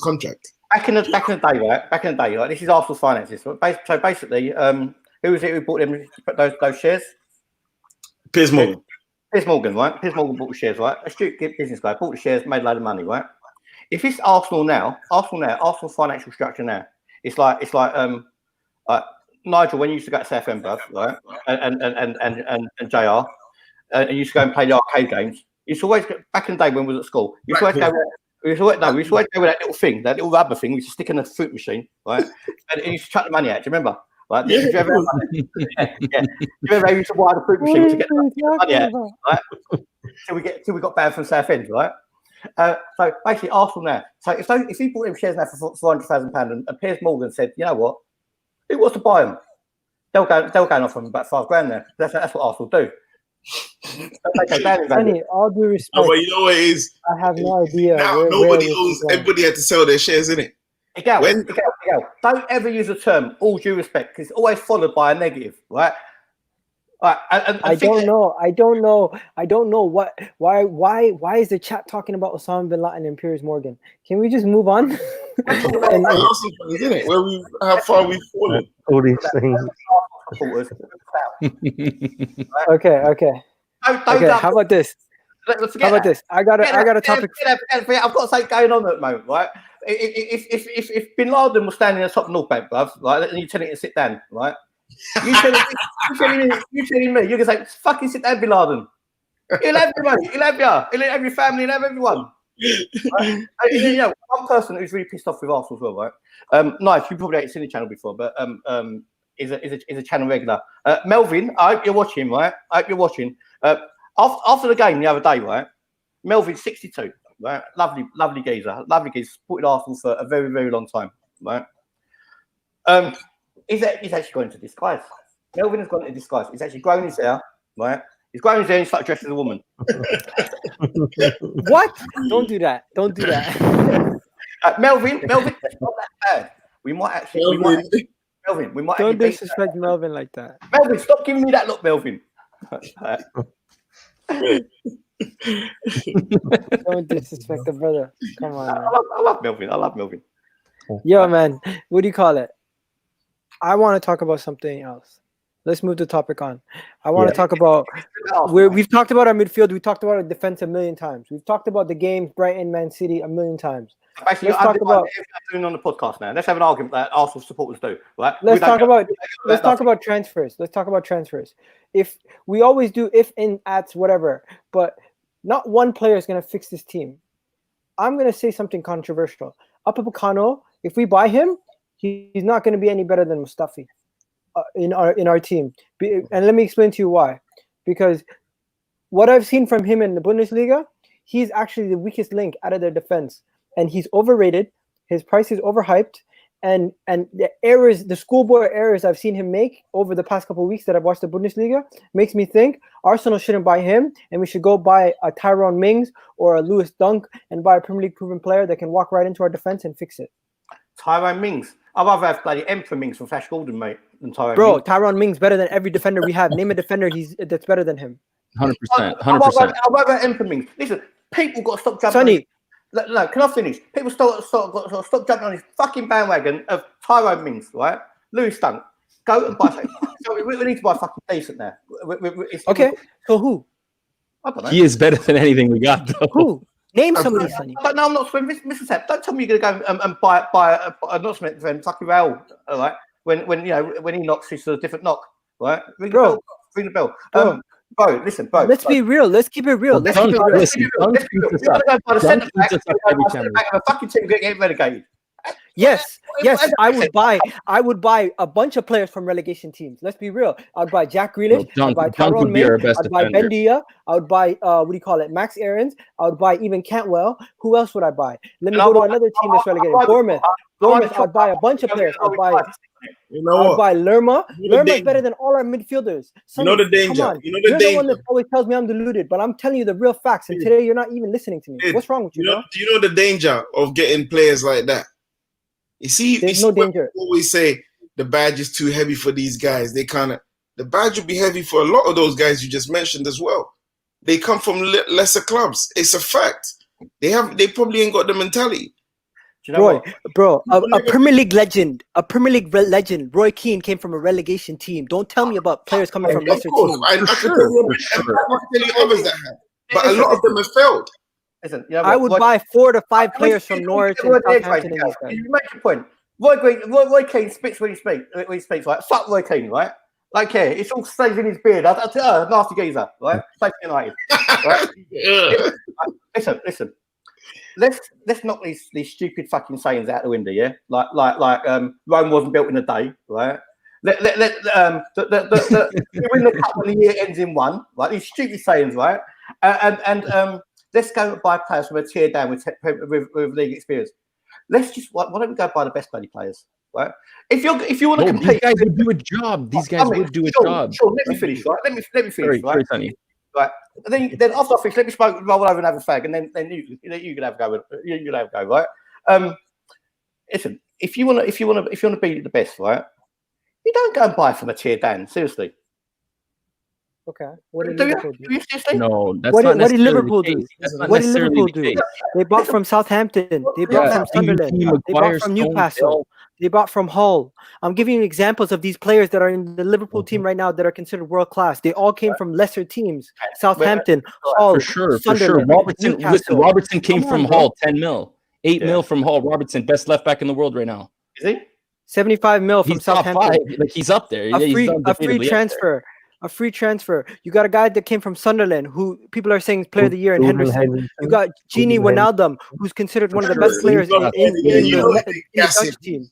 contract. Back in the day, right? This is Arsenal's finances. So basically, who was it who bought them those shares? Piers Morgan. Piers Morgan, right? Piers Morgan bought the shares, right? A astute business guy bought the shares, made a load of money, right? If it's Arsenal's financial structure now, it's like Nigel when you used to go to Southend, right? And JR, and you used to go and play the arcade games. You used to always back in the day when we was at school. We used to always go with that little thing, that little rubber thing. We used to stick in a fruit machine, right? And you used to chuck the money out. Do you remember? Right? Yeah. You remember how you used to wire the fruit machine to get the money out, right? Till we got banned from Southend, right? So basically, Arsenal now. So if he bought them shares now for £400,000, and Piers Morgan said, you know what, who wants to buy them? They'll go and offer them about $5,000 there. That's what Arsenal do. All due respect. No, but you know what it is? I have no idea. Now nobody owns. Everybody had to sell their shares, innit? Miguel, don't ever use the term "all due respect" because it's always followed by a negative, right? I don't know what. Why is the chat talking about Osama bin Laden and Piers Morgan? Can we just move on? Isn't it? How far we've fallen? All these things. Okay. How about this? I got a topic. I've got something going on at the moment, right? If Bin Laden was standing in the top North Bank, bruv, right, and you telling him to sit down, right? You telling me, you're gonna say, fucking sit down, Bin Laden. He'll have you, mate. He'll have you. He'll have your family. He'll have everyone. Right? One person who's really pissed off with Arsenal as well, right? Nice, you probably haven't seen the channel before, but is a channel regular. Melvin, I hope you're watching, right? I hope you're watching. After the game the other day, right? Melvin, 62, right? Lovely geezer, supported Arsenal for a very, very long time, right? He's actually gone into disguise. Melvin has gone into disguise. He's actually grown his hair, right? He's grown his hair and started dressed as a woman. What? Don't do that. Melvin, it's not that bad. We might Melvin, we might. Don't disrespect Melvin like that. Melvin, stop giving me that look, Melvin. Don't disrespect the brother. Come on, man. I love Melvin. Yo, man, what do you call it? I want to talk about something else. Let's move the topic on. I want to talk about we've talked about our midfield. We talked about our defense a million times. We've talked about the games, Brighton, Man City, a million times. Actually, let's talk about doing on the podcast now. Let's have an argument that Arsenal supporters do. Right? Let's talk about transfers. If we always do if in ats whatever, but not one player is going to fix this team. I'm going to say something controversial. Upamecano, if we buy him, he's not going to be any better than Mustafi in our team. And let me explain to you why. Because what I've seen from him in the Bundesliga, he's actually the weakest link out of their defense. And he's overrated. His price is overhyped. And the errors, the schoolboy errors I've seen him make over the past couple of weeks that I've watched the Bundesliga makes me think Arsenal shouldn't buy him, and we should go buy a Tyrone Mings or a Lewis Dunk and buy a Premier League proven player that can walk right into our defense and fix it. Tyrone Mings. I'd rather have bloody Emperor Mings from Flash Gordon, mate, than Tyrone Bro, Mings. Tyrone Mings better than every defender we have. Name a defender that's better than him. 100%. I'd rather Emperor Mings. Listen, people got to stop jumping. Sonny. No, can I finish? People stop jumping on his fucking bandwagon of Tyrone Mings, right? Lewis Dunk. Go and buy something. So we need to buy fucking decent now. Okay, so who? I don't know. He is better than anything we got, though. Who? Name somebody, Sonny. But no, I'm not swimming. Mr. Sepp, don't tell me you're going to go and buy a not Smith friend, fucking Raul, all right? When he knocks, it's a different knock, right? Ring the bell. Bro, listen, bro. Let's be real. Let's keep it real. Let's keep it real. Let's keep it real. You're going to buy the centre back of a fucking team getting relegated. Yes, I would buy a bunch of players from relegation teams. Let's be real. I'd buy Jack Grealish. I'd buy Tyrone Mings. I'd buy Bendia. I would buy Max Aarons. I would buy even Cantwell. Who else would I buy? Let me go to another team that's relegated. Bournemouth. I'd buy a bunch of players. I'd buy Lerma. Lerma is better than all our midfielders. You know the danger. You're the one that always tells me I'm deluded, but I'm telling you the real facts. And today you're not even listening to me. What's wrong with you? Do you know the danger of getting players like that? You see, there's no danger. Always say the badge is too heavy for these guys. The badge will be heavy for a lot of those guys you just mentioned as well. They come from lesser clubs. It's a fact. They probably ain't got the mentality. Do you know bro, a Premier League legend, Roy Keane came from a relegation team. Don't tell me about players coming from lesser teams. I can tell you others that have, but a lot of them have failed. Listen, I would buy 4 to 5 players from Norwich and Southampton. You make your point. Roy Keane speaks when he speaks, right? Fuck Roy Keane, right? Like here, it's all stays in his beard. Nasty geezer, right? Safe United, right? Listen. Let's knock these stupid fucking sayings out the window, yeah? Like Rome wasn't built in a day, right? We win the cup when the year ends in 1, right? These stupid sayings, right? And let's go buy players from a tier down with league experience. Why don't we go buy the best bloody players, right? If you want to compete, these guys would do a job. These guys would do a job. Sure, let me finish, right? Let me finish, right? Right. And then after I finish, let me roll over and have a fag, and then you can have a go. You can have a go, right? Listen, if you want to be the best, right? You don't go and buy from a tier down. Seriously. Okay. What did Liverpool do? No, that's what not did Liverpool the do? case. That's not What did necessarily Liverpool the do? case. They bought from Southampton. They bought from Sunderland. They bought from Newcastle. They bought from Hull. I'm giving you examples of these players that are in the Liverpool team right now that are considered world class. They all came from lesser teams. Southampton, Hull, For sure. Sunderland, Robertson came from Hull, 10 mil. 8 mil from Hull. Robertson, best left back in the world right now. Is he? 75 mil from He's top Southampton. 5. Like, he's up there. A free transfer. a free transfer. You got a guy that came from Sunderland, who people are saying is player of the year in Henderson. You got Gini Wijnaldum, who's considered one of the best players in the Dutch team.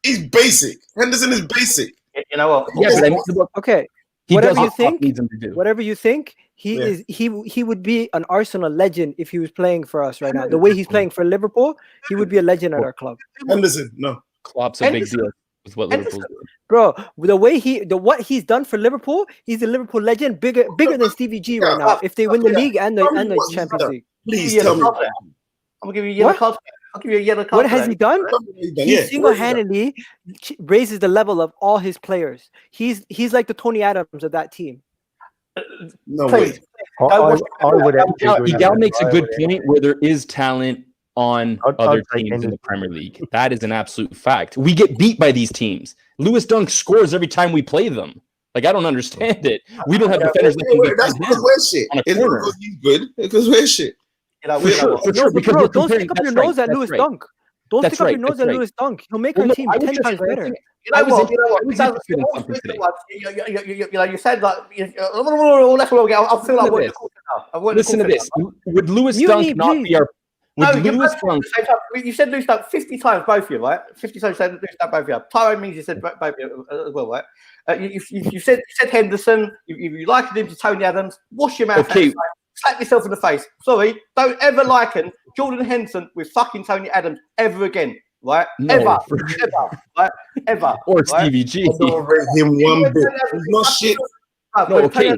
He's basic. Henderson is basic. You know what? Yeah, but I mean, Okay. he Whatever does you what Klopp think, needs him to do. whatever you think, he would be an Arsenal legend if he was playing for us right now. The way he's playing for Liverpool, he would be a legend at our club. Henderson, no. Klopp's a big deal with what Liverpool's doing. Bro, what he's done for Liverpool, he's a Liverpool legend, bigger than Stevie G right now. If they win the league and the Champions League, Please tell me. I'm gonna give you a yellow card. I'll give you a yellow card. What has he done? He single-handedly raises the level of all his players. He's like the Tony Adams of that team. No way. I would actually agree with Miguel that. makes a I good would- point where there is talent on I'd other take teams in the Henderson. Premier League. That is an absolute fact. We get beat by these teams. Lewis Dunk scores every time we play them. Like, I don't understand it. We don't have defenders that can That's defend because him we're shit. on a It's not corner. because he's good. It's because we're shit. You know, For sure, for sure. Because Bro, we're don't comparing. stick up That's your right, nose at that's Lewis right. Dunk. Don't That's stick up right, your nose that's at right. Lewis Dunk. He'll make Well, our no, team I was 10 just times better. referring- You know I was what? interested- I was You know, interested in something today. you said like, that's what I feel like we're in the quarter now. I'm in the Listen to quarter this. now. Would Lewis Mute Dunk me, not please. be our? No, Would you're Lewis both at Dunk? the same time. You said Lewis Dunk 50 times, both of you, right? 50 times you said Lewis Dunk, both of you. Tyrone means you said both of you as well, right? You said Henderson. You likened him to Tony Adams. Wash your mouth. Okay. Slap yourself in the face. Sorry, don't ever liken Jordan Henderson with fucking Tony Adams ever again, right? No, ever, for- ever, right? Ever. Or right? Stevie G. I don't rate him one bit. He's not shit. No, okay.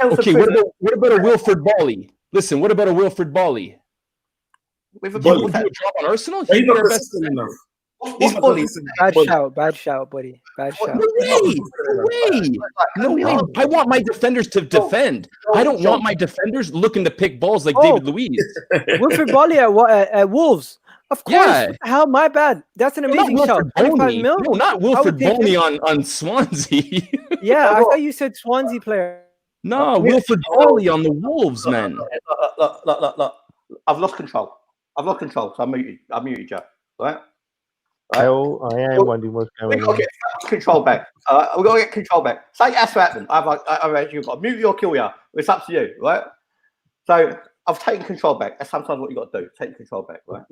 Okay, what about a Wilfred Bally? Listen, what about a Wilfred Bally? With a He ball, would do a job on Arsenal? He's He'd be not our best. consistent enough. what's Bolly? Bad shout, buddy. Bad shout. No way. No way. I want my defenders to defend. I don't want my defenders looking to pick balls like David Luiz. Wilfred Bally at Wolves. Of course. Yeah. What the hell, my bad. That's an amazing Not shout. Wilfred 25 Boney. mil? No, not I Wilfred would take Boney him. on Swansea. Yeah, I thought you said Swansea player. No, Wilfred Bally on the Wolves, man. Look. I've lost control. So I'm muted, Joe. Right? I am wondering what's We going got on. to get control back. We got to get control back. Say it has to happen. I've you've got to mute you or kill you. It's up to you, right? So I've taken control back. That's sometimes what you got to do. Take control back, right?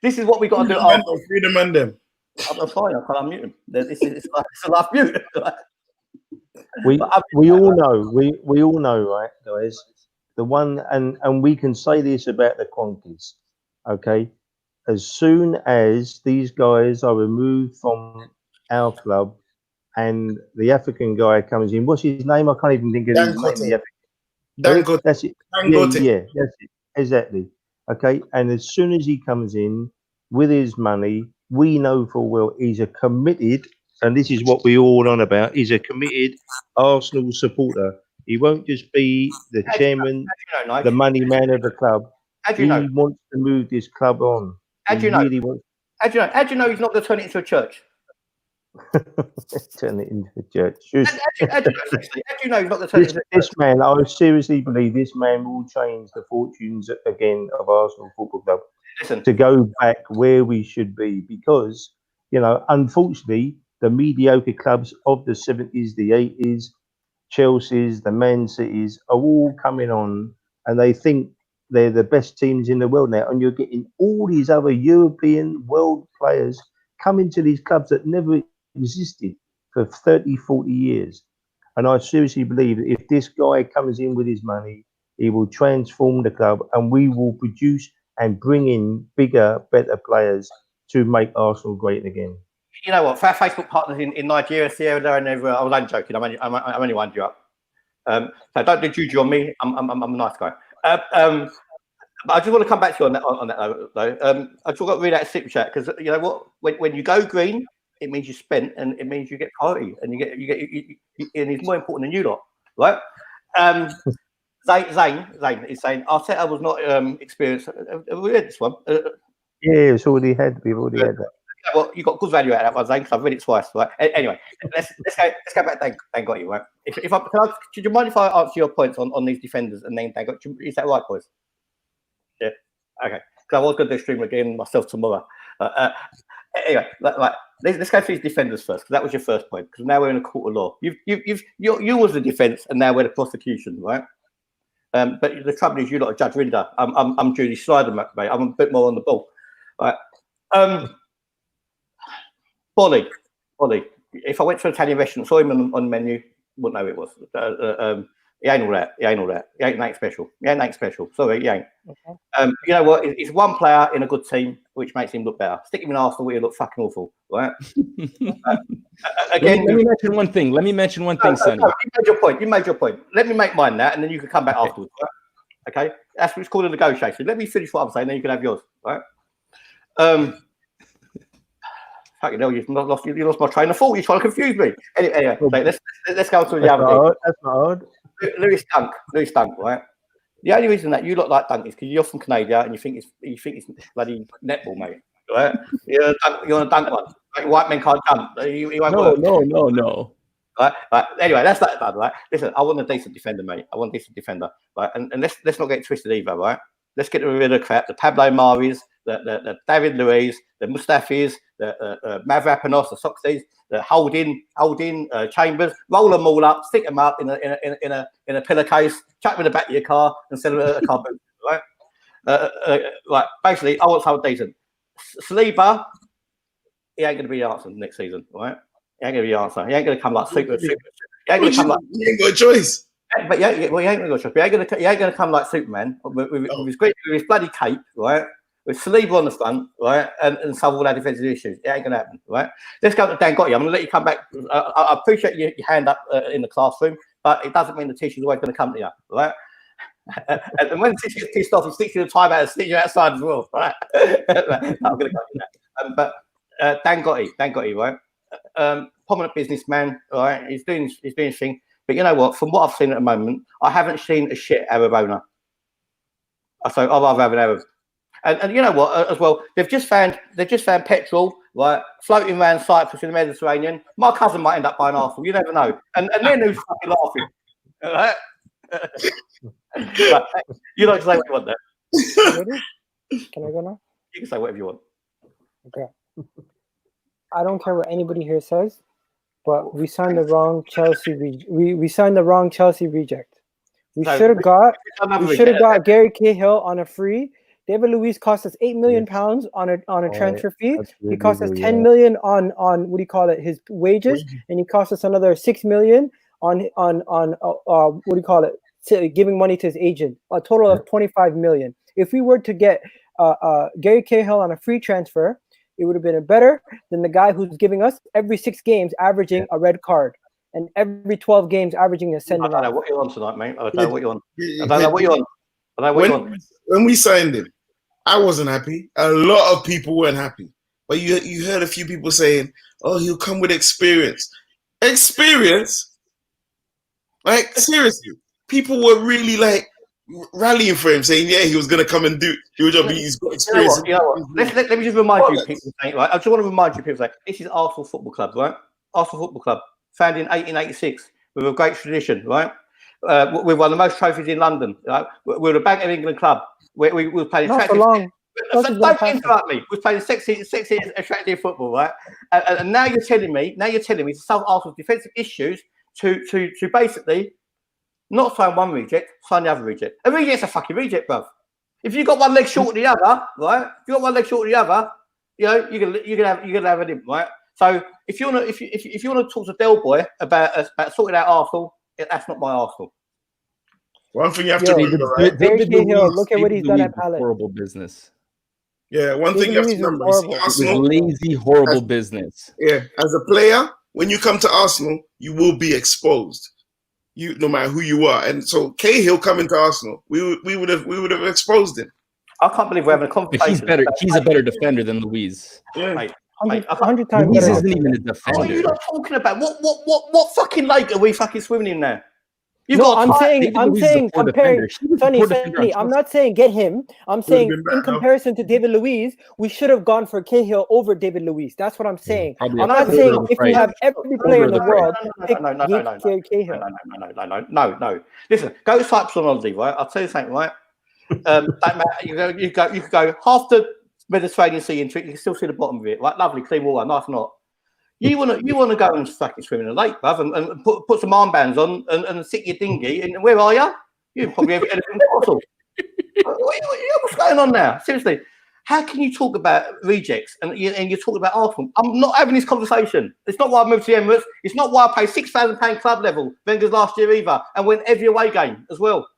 This is what we got to do. Freedom and them. I'm sorry, I can't unmute him. It's a last mute. We all know, right, guys? The one, and we can say this about the Quonkies, okay? As soon as these guys are removed from our club and the African guy comes in, what's his name? I can't even think of his name. Dangote. That's it. Dangote. Yeah, that's it. Exactly. Okay, and as soon as he comes in with his money, we know full well he's a committed, and this is what we all on about, he's a committed Arsenal supporter. He won't just be the chairman, the money man of the club. How do you know? He wants to move this club on. How do you know? Really wants How do you know he's not going to turn it into a church? to turn it into a church. How do you know he's not going to turn it into a church? This man, I seriously believe this man will change the fortunes again of Arsenal Football Club. Listen, To go back where we should be, because, you know, unfortunately, the mediocre clubs of the 70s, the 80s, Chelsea's, the Man Cities are all coming on, and they think they're the best teams in the world now. And you're getting all these other European world players coming to these clubs that never existed for 30, 40 years. And I seriously believe that if this guy comes in with his money, he will transform the club, and we will produce and bring in bigger, better players to make Arsenal great again. you know what? For our Facebook partners in Nigeria, Sierra Leone, everywhere, I was only joking. I'm only winding you up. So don't do juju on me. I'm a nice guy. But I just want to come back to you on that though. I just got to read out a super chat because you know what? When you go green, it means you spent, and it means you get priority, and you get, and it's more important than you lot, right? Zane is saying Arteta was not experienced. Have we read this one? Yeah, it's already had. We've already had that. Well, you got good value out of that one, Zane, because I've read it twice, right? Anyway, let's go back. Dan got you, right? If do you mind if I answer your points on these defenders and then Dan got you? Is that right, boys? Yeah. Okay. Because I was going to do stream again myself tomorrow. Anyway, like Let's go through his defenders first, because that was your first point. Because now we're in a court of law. You was the defence, and now we're the prosecution, right? But the trouble is, you're not a Judge Rinder. I'm Judy Slider, mate. I'm a bit more on the ball, right? Bolly. If I went to an Italian restaurant, saw him on the menu, wouldn't know who it was. He ain't all that. He ain't nothing special. Sorry, he ain't. Okay. You know what? He's one player in a good team, which makes him look better. Stick him in Arsenal, he'll look fucking awful, right? Again, let me mention one thing. Sonny. You made your point. Let me make mine now, and then you can come back afterwards, right? Okay? That's what it's called a negotiation. Let me finish what I'm saying, then you can have yours, right? Fucking hell, you lost my train of thought. You're trying to confuse me. Anyway, let's go on to the other thing. That's not hard. Lewis Dunk, right? The only reason that you look like Dunk is because you're from Canada and you think it's bloody netball, mate. Right? You're on a dunk one. Like, white men can't dunk. You won't work. No. Right? Anyway, that's that bad, right? Listen, I want a decent defender, mate. Right? And let's not get twisted either, right? Let's get rid of the crap. The Pablo Maris, the David Luiz, the Mustafis, the Mavropanos, the Soxes, the Holding, Chambers. Roll them all up, stick them up in a pillowcase, chuck them in the back of your car, and sell them at a car boot. Right? Right. Basically, I want someone decent. Saliba, he ain't going to be the answer next season, right? He ain't going to be the answer. He ain't going to come like super. He ain't going to come like. He ain't got a choice. But he ain't going to go. He ain't going to come like Superman with his bloody cape, right? With Saliba on the front, right, and solve all our defensive issues. It ain't going to happen, right? Let's go to Dan Gotti. I'm going to let you come back. I appreciate your hand up in the classroom, but it doesn't mean the teacher's always going to come to you, right? And when the teacher gets pissed off, he sticks you in a timeout and sticks you outside as well, right? I'm going to go with that. But Dan Gotti, right? Prominent businessman, right? He's doing his thing. But you know what? From what I've seen at the moment, I haven't seen a shit Arab owner. So I'd rather have an Arab. And you know what? As well, they've just found petrol, right, floating around Cyprus in the Mediterranean. My cousin might end up buying Arsenal. You never know. And then who's fucking laughing? Right? But, you don't say what you want there. Can I go now? You can say whatever you want. Okay. I don't care what anybody here says, but we signed the wrong Chelsea. We signed the wrong Chelsea reject. We should have got Gary Cahill on a free. David Luiz cost us £8 million on a transfer fee. He cost us $10 million on what do you call it, his wages, and he cost us another $6 million on what do you call it, giving money to his agent. A total of $25 million. If we were to get Gary Cahill on a free transfer, it would have been better than the guy who's giving us every 6 games averaging a red card and every 12 games averaging a send. I don't know what you're on tonight, mate. I don't know what you're on. When we signed him, I wasn't happy. A lot of people weren't happy. But you heard a few people saying, oh, he'll come with experience. Experience? Like, seriously. People were really, like, rallying for him, saying, yeah, he was going to come and do your job. He's got experience. You know what? Let me just remind you, people, right? I just want to remind you, people, this is Arsenal Football Club, right? Arsenal Football Club, founded in 1886, with a great tradition, right? We won the most trophies in London. Right? We're the Bank of England club. We were playing attractive. Don't interrupt me. We're playing sexy, attractive football, right? And now you're telling me to solve Arsenal's defensive issues to basically not sign one reject, sign the other reject. A reject's a fucking reject, bruv. If you got one leg short of the other, right? If you got one leg short of the other, you know you're gonna have a limp, right? So if you want to talk to Del Boy about sorting out Arsenal, that's not my Arsenal. One thing you have to remember, right? Look at what he's done at Palace. Horrible business. Yeah, one thing you have to remember is Arsenal, lazy, horrible business. Yeah, as a player, when you come to Arsenal, you will be exposed. No matter who you are, and so Cahill coming to Arsenal, we would have exposed him. I can't believe we're having a conversation. He's a better defender than Luiz. Yeah. Mate, 100 times Luiz better. isn't even a defender. What are you not talking about? What fucking lake are we fucking swimming in there? I'm saying comparing Sonny, I'm not saying get him. I'm saying in comparison to David Luiz, we should have gone for Cahill over David Luiz. That's what I'm saying. I'm not saying if you have every player in the world, pick Cahill. No. Listen, go to Cyprus on holiday, right? I'll tell you something, right? You could go half the Mediterranean Sea into it, you can still see the bottom of it, right? Lovely, clean water, nice and hot. You wanna go and fucking swim in the lake, bruv, and put some armbands on and sit your dinghy. And where are you? You probably have anything possible. What's going on now? Seriously, how can you talk about rejects and you're talking about Arsenal? I'm not having this conversation. It's not why I moved to the Emirates. It's not why I paid £6,000 club level Wenger's last year either, and went every away game as well.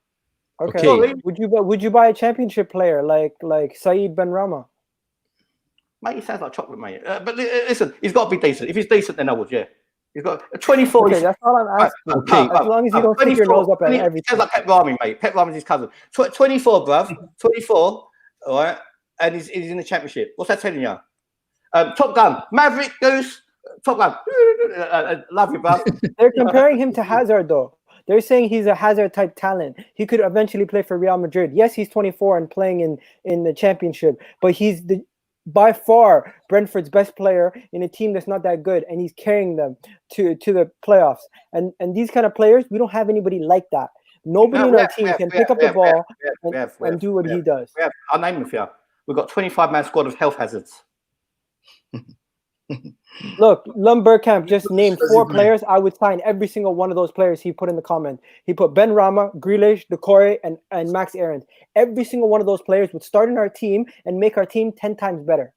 Okay. Sorry. Would you buy a championship player like Saeed Benrahma? Mate, he sounds like chocolate, mate. But listen, he's got to be decent. If he's decent, then I would, yeah. He's got 24. Okay, that's all I'm asking. Okay. As long as you don't stick your nose up at everything. Sounds like Pep Rami, mate. Pep Rami's his cousin. 24, bruv. 24. All right. And he's in the championship. What's that telling you? Top Gun. Maverick Goose. Top Gun. Love you, bruv. They're comparing him to Hazard, though. They're saying he's a Hazard-type talent. He could eventually play for Real Madrid. Yes, he's 24 and playing in the championship, but he's by far Brentford's best player in a team that's not that good, and he's carrying them to the playoffs. And these kind of players, we don't have anybody like that. Nobody in our team can pick up the ball and do what he does. I'll name them for you. We've got 25-man squad of health hazards. Look, Lumbercamp just named 4 players. I would sign every single one of those players he put in the comment. He put Benrahma, Grealish, Decore, and Max Aarons. Every single one of those players would start in our team and make our team 10 times better.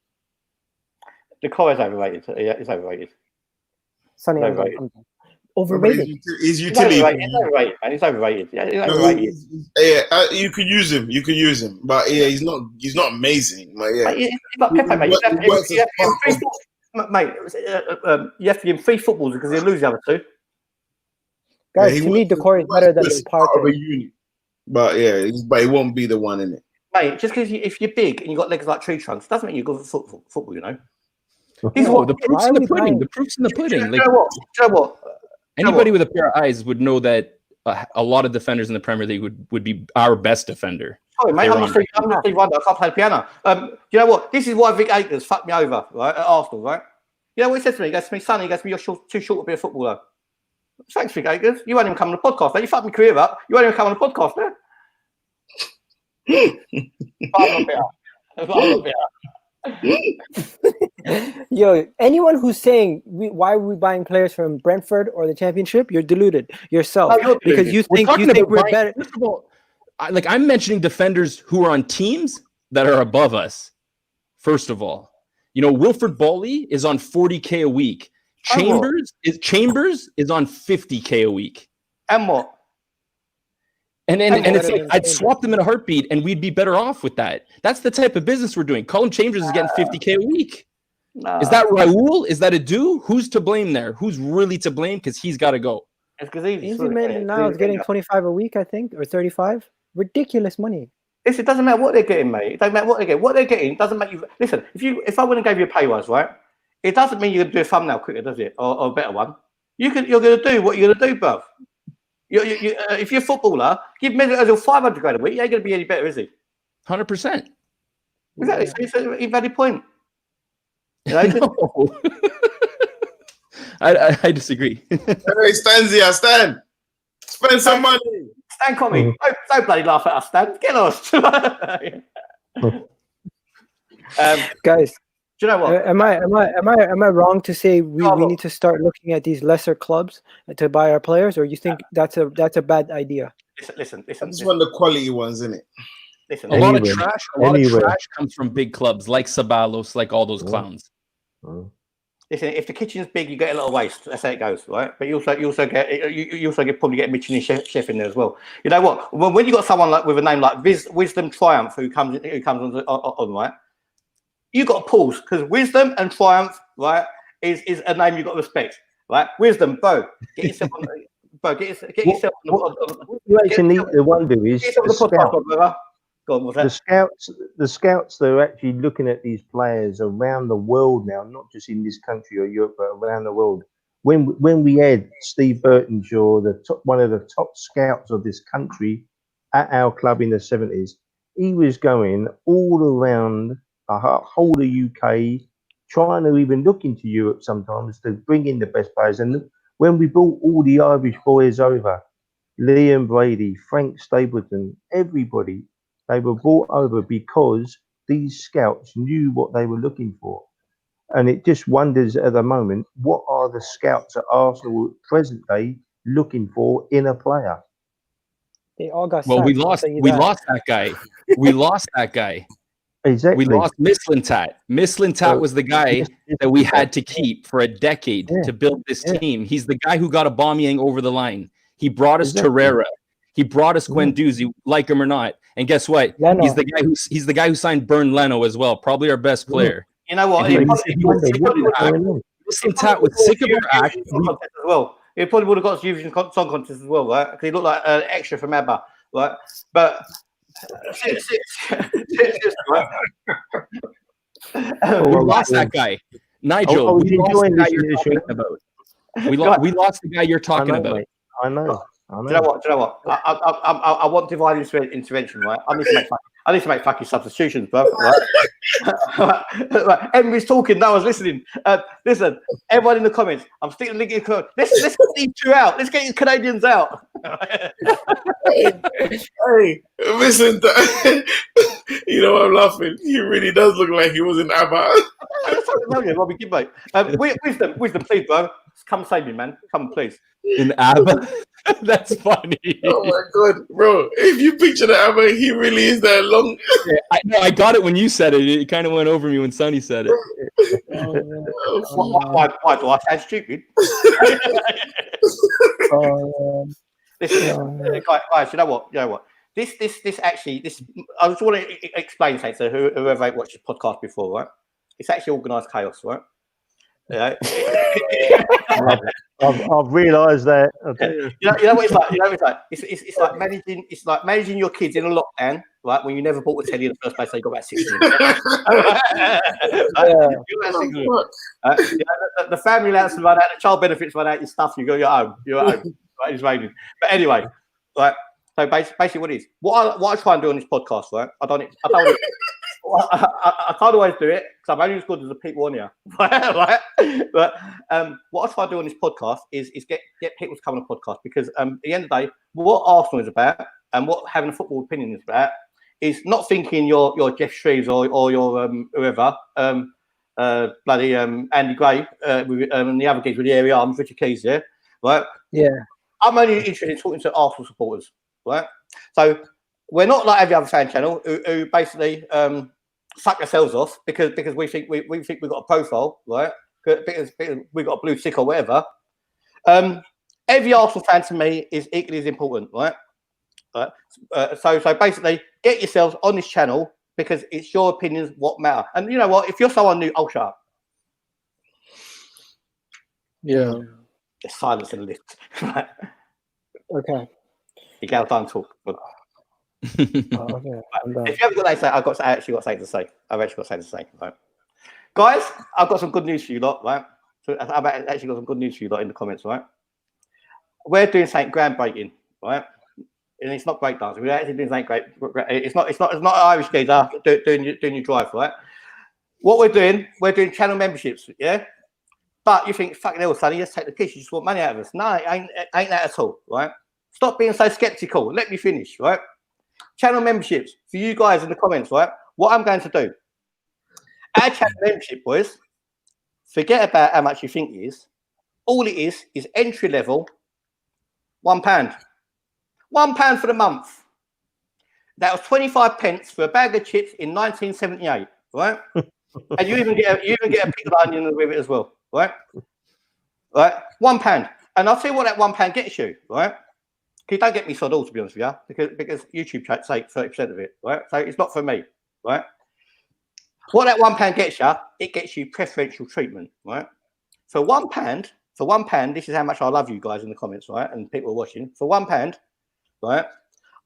Decore is overrated. Yeah, he's overrated. Sonny, overrated. He's utility. He's overrated, man. He's overrated. Yeah, he's overrated. You could use him. But yeah, he's not amazing. But yeah, he's like Pepe, mate. Mate, you have to give him 3 footballs because he'll lose the other 2. Guys, to me, Decore is better than Partey. But yeah, but he won't be the one in it. Mate, just because if you're big and you've got legs like tree trunks, doesn't mean you're good for football, you know? The proof's in the pudding. The proof's in the pudding. Do you know what? Anybody with a pair of eyes would know that a lot of defenders in the Premier League would be our best defender. Sorry, mate, I'm not Steve Wonder. I can't play the piano. You know what? This is why Vic Akers fucked me over, right, at Arsenal, right? You know what he said to me? He goes to me, Sonny, you're too short to be a footballer. Thanks, Vic Akers. You won't even come on the podcast, You fucked my career up. You won't even come on the podcast, I'm not bitter. Yo, anyone who's saying why are we buying players from Brentford or the Championship, you're deluded yourself because you think we're better. First of all, I'm mentioning defenders who are on teams that are above us. First of all, Wilfred Bawley is on 40K a week. Chambers is on 50K a week. And what? And it's like I'd swap them in a heartbeat, and we'd be better off with that. That's the type of business we're doing. Colin Chambers is getting 50K a week. Is that Raul? Is that Adu? Who's to blame there? Who's really to blame? Because he's got to go. It's because he's now is getting 25 a week, I think, or 35. Ridiculous money. It doesn't matter what they're getting, mate. It doesn't matter what they get. What they're getting doesn't make you. Listen, if I went and gave you a pay rise, right? It doesn't mean you're going to do a thumbnail quicker, does it? Or a better one. You're going to do what you're going to do, bruv. If you're a footballer, give Mesut Ozil 500 grand a week. He ain't going to be any better, is he? 100%. Exactly. So it's an invalid point. No. I disagree. Hey, Stan. Spend some money. Stan, Comey. Don't bloody laugh at us, Stan. Get lost. Guys, do you know what? Am I wrong to say we need to start looking at these lesser clubs to buy our players, or you think that's a bad idea? Listen. This is one of the quality ones, isn't it? Listen, a lot of trash comes from big clubs like Ceballos, like all those clowns. Listen, if the kitchen's big, you get a lot of waste. That's how it goes, right? But you also probably get Michelin chef in there as well. You know what? When you got someone with a name like Wisdom Triumph who comes on, right? You got to pause because Wisdom and Triumph, right, is a name you got to respect, right? Wisdom, bro, get yourself on. Get yourself on what you actually need to wonder is the scouts that are actually looking at these players around the world now, not just in this country or Europe, but around the world. When we had Steve Burtonshaw, one of the top scouts of this country at our club in the 70s, he was going all around the whole of the UK, trying to even look into Europe sometimes to bring in the best players. And when we brought all the Irish boys over, Liam Brady, Frank Stapleton, everybody, they were brought over because these scouts knew what they were looking for. And it just wonders at the moment, what are the scouts at Arsenal present day looking for in a player? They all got Well, sacked. we I'll lost. tell you We that. lost that guy. We lost that guy. Exactly. We lost Mislintat. Mislintat was the guy that we had to keep for a decade to build this team. He's the guy who got Aubameyang over the line. He brought us Torreira. He brought us Guendouzi, like him or not. And guess what? Leno. He's the guy who signed Bern Leno as well. Probably our best player. You know what? Mislintat was sick of our act. As well. He probably would have got Eurovision Song Contest as well, right? Because he looked like an extra from ABBA, right? But we lost that guy, Nigel. We lost the guy you're talking about. We lost the guy you're talking about. Mate. I know. Do you know what? I want divine intervention, right? I need to make fucking substitutions, bro. Right? Right. Emery's talking. No one's listening. Listen, everyone in the comments. I'm sticking the link in the comments. Let's get these two out. Let's get these Canadians out. Hey, listen. You know I'm laughing. He really does look like he was in ABBA. Robbie Gibbo. Wisdom, please, bro. Come save me, man. Come, please. In ABBA? That's funny. Oh my god, bro! If you picture the ABBA, he really is that long. Yeah, I got it when you said it. It kind of went over me when Sonny said it. Why do I sound stupid? Guys, you know what? This actually, I just want to explain something to whoever watched this podcast before, right? It's actually organised chaos, right? Yeah. I've realised that. You know what it's like. It's like managing. It's like managing your kids in a lockdown, right? When you never bought a telly in the first place, so you got about 16. The family allowance run out, the child benefits run out, your stuff. You're home. Right? It's raining. But anyway, right. So basically, what it is, what I try and do on this podcast, right? I can't always do it because I'm only as good as the people on here, right? But what I try to do on this podcast is get people to come on the podcast because at the end of the day, what Arsenal is about and what having a football opinion is about is not thinking you're Jeff Shreves or your whoever, bloody Andy Gray and the other gigs with the airy arms, Richard Keys, yeah, right? Yeah. I'm only interested in talking to Arsenal supporters, right? So we're not like every other fan channel who basically suck ourselves off because we think we've got a profile, right? Because we've got a blue tick or whatever. Every Arsenal fan to me is equally as important, right? So basically, get yourselves on this channel because it's your opinions what matter. And you know what? If you're someone new, I'll shut up. Yeah. There's silence in the list. Okay. You can't talk. Okay. If you haven't got anything to say, I've actually got something to say. Right? Guys, I've got some good news for you lot, right? So I've actually got some good news for you lot in the comments, right? We're doing something groundbreaking, right? And it's not breakdancing. We're actually doing something great. It's not Irish guys doing your drive, right? What we're doing channel memberships, yeah? But you think, fucking hell, Sonny, let's take the piss. You just want money out of us. No, it ain't that at all, right? Stop being so skeptical. Let me finish, right? Channel memberships for you guys in the comments, right? What I'm going to do. Our channel membership, boys, forget about how much you think it is. All it is entry level, £1. £1 for the month. That was 25 pence for a bag of chips in 1978, right? And you even get a pickled onion with it as well, right? Right, £1. And I'll tell you what that £1 gets you, right? You don't get me sod all, to be honest with you, because YouTube take 30% of it, right? So it's not for me, right? What that £1 gets you, it gets you preferential treatment, right? For £1, this is how much I love you guys in the comments, right? And people are watching. For £1, right?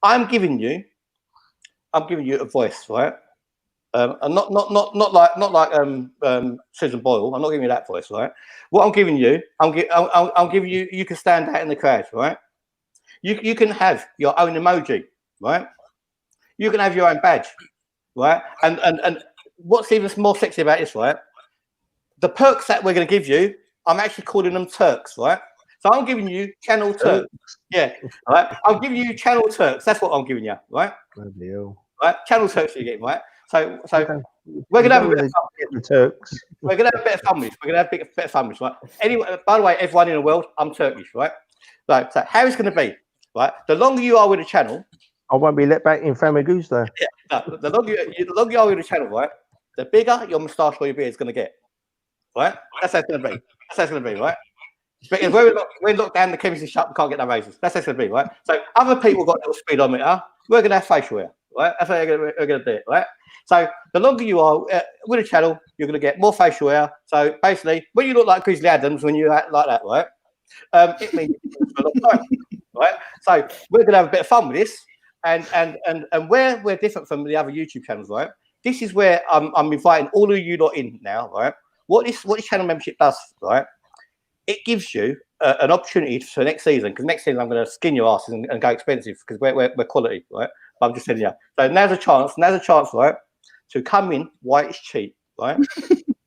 I'm giving you a voice, right? And not like Susan Boyle. I'm not giving you that voice, right? What I'm giving you, I'm giving you. You can stand out in the crowd, right? You can have your own emoji, right? You can have your own badge, right? And what's even more sexy about this, right? The perks that we're going to give you, I'm actually calling them Turks, right? So I'm giving you Channel Turks. Yeah, right? I'm giving you Channel Turks. That's what I'm giving you, right? Right? Channel Turks you're getting, right? So We're gonna have a You bit of don't fun. wanna get the Turks. We're gonna have a bit of fun with this. We're gonna have a bit of fun with this, right? Anyway, by the way, everyone in the world, I'm Turkish, right? Right. So how it's gonna be, right? The longer you are with the channel, I won't be let back in Famagusta. the longer you are with the channel, right? The bigger your moustache or your beard is gonna get, right? That's how it's gonna be. That's how it's gonna be, right? Because we're locked down, the chemistry shop, we can't get no razors. That's how it's gonna be, right? So other people got a little speedometer. We're gonna have facial hair, right? That's how we're gonna do it, right? So the longer you are with a channel, you're going to get more facial hair. So basically, when you look like Grizzly Adams, when you act like that, right? It means for a long time, right? So we're going to have a bit of fun with this, and where we're different from the other YouTube channels, right? This is where I'm inviting all of you lot in now, right? What this channel membership does, right? It gives you an opportunity for next season, because next season I'm going to skin your asses and go expensive because we're quality, right? But I'm just telling you. So now's a chance, right? To come in while it's cheap, right?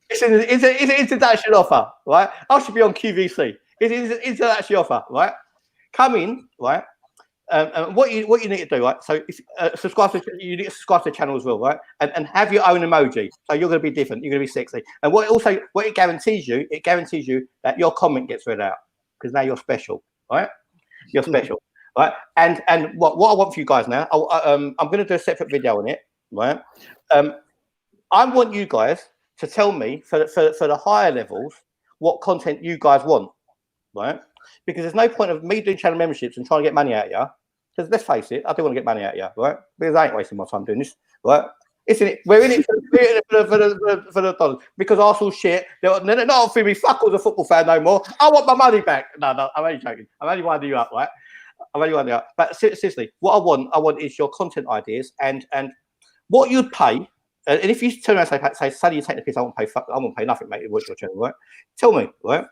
it's an introduction offer, right? I should be on QVC. It's an introduction offer, right? Come in, right? And what you need to do, right? So if you need to subscribe to the channel as well, right? And have your own emoji. So you're going to be different. You're going to be sexy. And what it guarantees you, that your comment gets read out because now you're special, right? You're special, right? And what I want for you guys now, I'm going to do a separate video on it, right? I want you guys to tell me for the higher levels what content you guys want, right? Because there's no point of me doing channel memberships and trying to get money out of you. Because let's face it, I do want to get money out of you, right? Because I ain't wasting my time doing this, right? We're in it for the dollars. Because Arsenal shit, they're not offering me fuck all as a football fan no more. I want my money back. No, I'm only joking. I'm only winding you up, right? I'm only winding you up. But seriously, what I want is your content ideas and what you'd pay. And if you turn around and say, Sonny, you take the piss, I won't pay nothing, mate, to watch your channel, right? Tell me, right?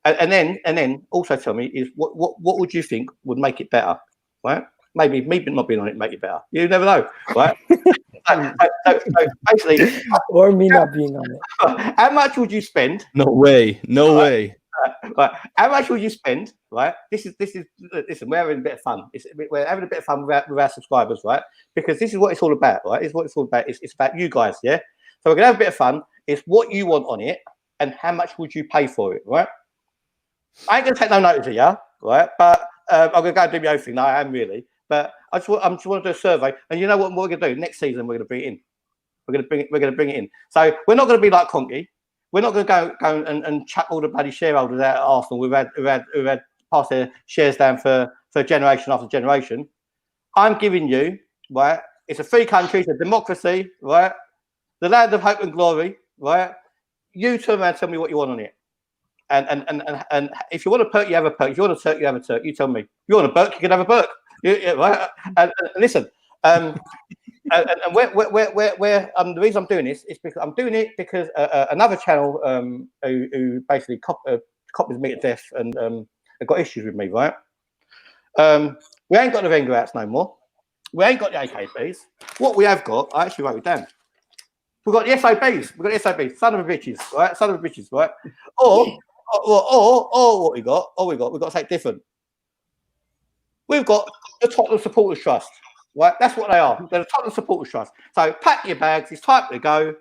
And then also tell me is what would you think would make it better, right? Maybe me not being on it make it better. You never know, right? so basically, or me not being on it. How much would you spend? No way. Right? Right. How much will you spend? Right. This is. Listen, we're having a bit of fun. We're having a bit of fun with our subscribers, right? Because this is what it's all about, right? It's what it's all about. It's about you guys, yeah. So we're gonna have a bit of fun. It's what you want on it, and how much would you pay for it, right? I ain't gonna take no notice of you, right? But I'm gonna go and do my own thing. No, I am really. But I just want to do a survey, and you know what we're gonna do next season? We're gonna bring it in. We're gonna bring it in. So we're not gonna be like Conky. We're not going to go and chuck all the bloody shareholders out at Arsenal. We've had passed their shares down for generation after generation. I'm giving you, right? It's a free country, it's a democracy, right? The land of hope and glory, right? You turn around and tell me what you want on it. And if you want a perk, you have a perk. If you want a Turk, you have a Turk. You tell me. If you want a perk, you can have a perk. Right? And listen. And the reason I'm doing this is because I'm doing it because another channel who basically copies me to death and have got issues with me, right? We ain't got the Wenger outs no more. We ain't got the AKBs. What we have got, I actually wrote it down. We've got the SOBs. We've got the SOBs. Son of a bitches, right? Son of a bitches, right? Or what we got? We've got something different. We've got the Tottenham Supporters Trust. Right, that's what they are. They're the Tottenham Supporters Trust. So pack your bags. It's time to go.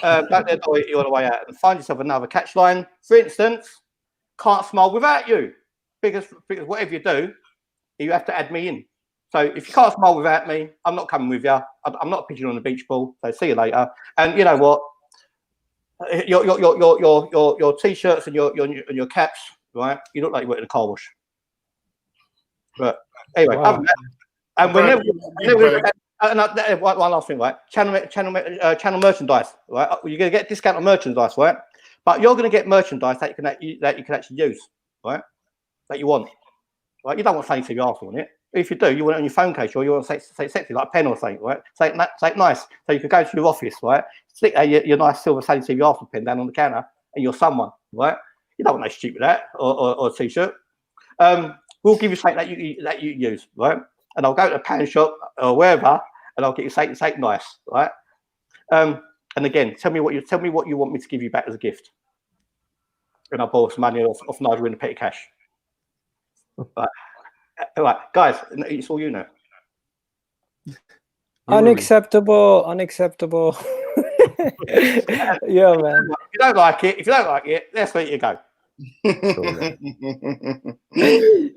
Don't let it you on the way out and find yourself another catch line. For instance, can't smile without you, because whatever you do, you have to add me in. So if you can't smile without me, I'm not coming with you. I'm not pitching on the beach ball. So see you later. And you know what? Your t-shirts and your caps, right? You look like you work in a car wash. But anyway, Wow. And one last thing, right? Channel merchandise, right? You're going to get discount on merchandise, right? But you're going to get merchandise that you can actually use, right? That you want, right? You don't want something to your arse on it. If you do, you want it on your phone case, or you want to say sexy, like a pen or something, right? Say nice, so you can go to your office, right? Stick your nice silver Sally TV Arsenal pen down on the counter, and you're someone, right? You don't want no stupid that or a t-shirt. We'll give you something that you use, right? And I'll go to a pound shop or wherever, and I'll get you something nice, right? And again, tell me what you want me to give you back as a gift, and I'll borrow some money off Nigel in the petty cash. Right, guys, it's all you know. Unacceptable. Yeah, man. If you don't like it, that's where you go.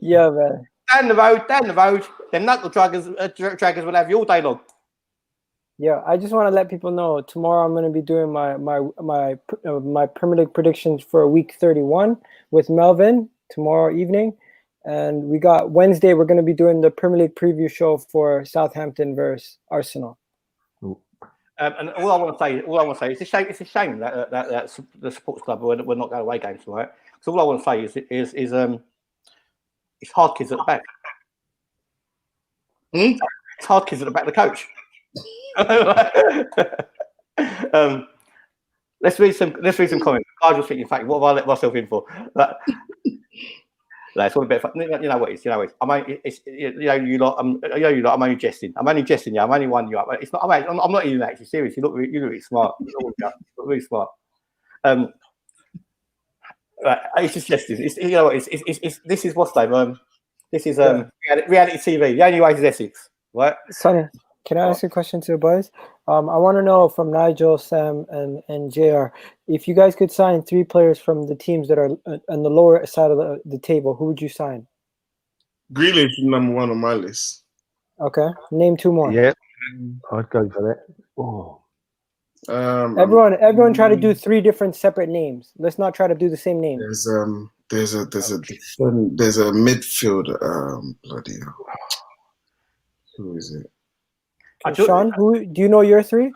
Yeah, man. Down the road, them knuckle draggers will have you all day long. Yeah, I just want to let people know tomorrow I'm going to be doing my Premier League predictions for week 31 with Melvin tomorrow evening, and we got Wednesday. We're going to be doing the Premier League preview show for Southampton versus Arsenal. And all I want to say, it's a shame that the supporters club we're not going away games, right? So all I want to say is it's hard kids at the back. It's hard kids at the back of the coach. Let's read some comments. I just think, in fact, what have I let myself in for? It's all a bit fun. You know what it is. I'm only, I'm only jesting. I'm only jesting. Yeah, I'm only winding you up. It's not. I'm not even actually serious. You look really smart. You look really smart. It's just jesting. This is what's name. This is reality TV. The only way is Essex, right? Sonny, can I ask a question to the boys? I want to know from Nigel, Sam, and JR, if you guys could sign 3 players from the teams that are on the lower side of the table, who would you sign? Grealish is number 1 on my list. Okay, name 2 more. Yeah, I'd go for that. Oh. Everyone try to do 3 different separate names. Let's not try to do the same name. There's a midfield. Bloody hell. Who is it? Sean, who do you know your 3?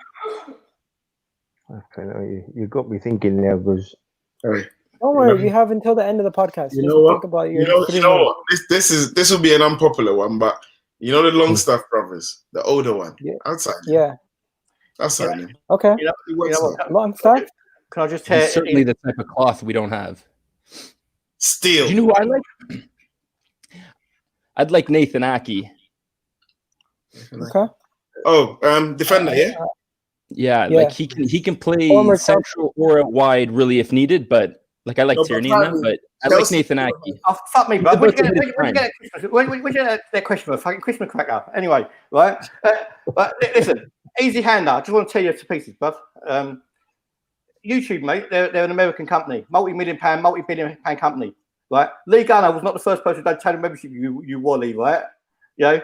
Okay, you got me thinking now because. Hey, don't worry, we have until the end of the podcast. You know what? Think about your you know what? This will be an unpopular one, but you know the Longstaff brothers, the older one. Yeah. Outside. Yeah. Outside him. Okay. You know what? Longstaff. Can I just tell He's certainly the type of cloth we don't have. Steel. Do you know who I like? I'd like Nathan Aki. Okay. Oh, defender, yeah? Yeah, like he can play Former central or out wide, really, if needed. But like I like Tierney in that, but I like Nathan Aki. Oh, fuck me, bro. When you get that question, a fucking Christmas cracker. Anyway, right? Listen, easy hand now. I just want to tell you to pieces, bruv. YouTube, mate, they're an American company, multi-billion pound company, right? Lee Gunner was not the first person to take a membership. You Wally, right? You know,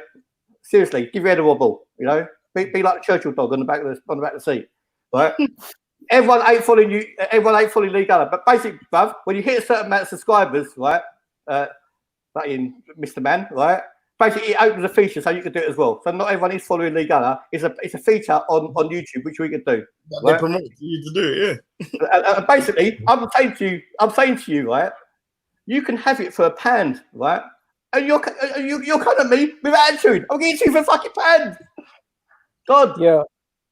seriously, give your head a wobble. You know, be like the Churchill dog on the back of the seat, right? Everyone ain't following you. Everyone ain't following Lee Gunner. But basically, bruv, when you hit a certain amount of subscribers, right? Like in Mr. Man, right? Basically, it opens a feature so you can do it as well. So not everyone is following Lee Gunner. It's a feature on YouTube which we can do. They promote you to do it, yeah. And basically, I'm saying to you, right? You can have it for £1, right? And you're coming at me with attitude. I'm getting you for fucking £1. God. Yeah,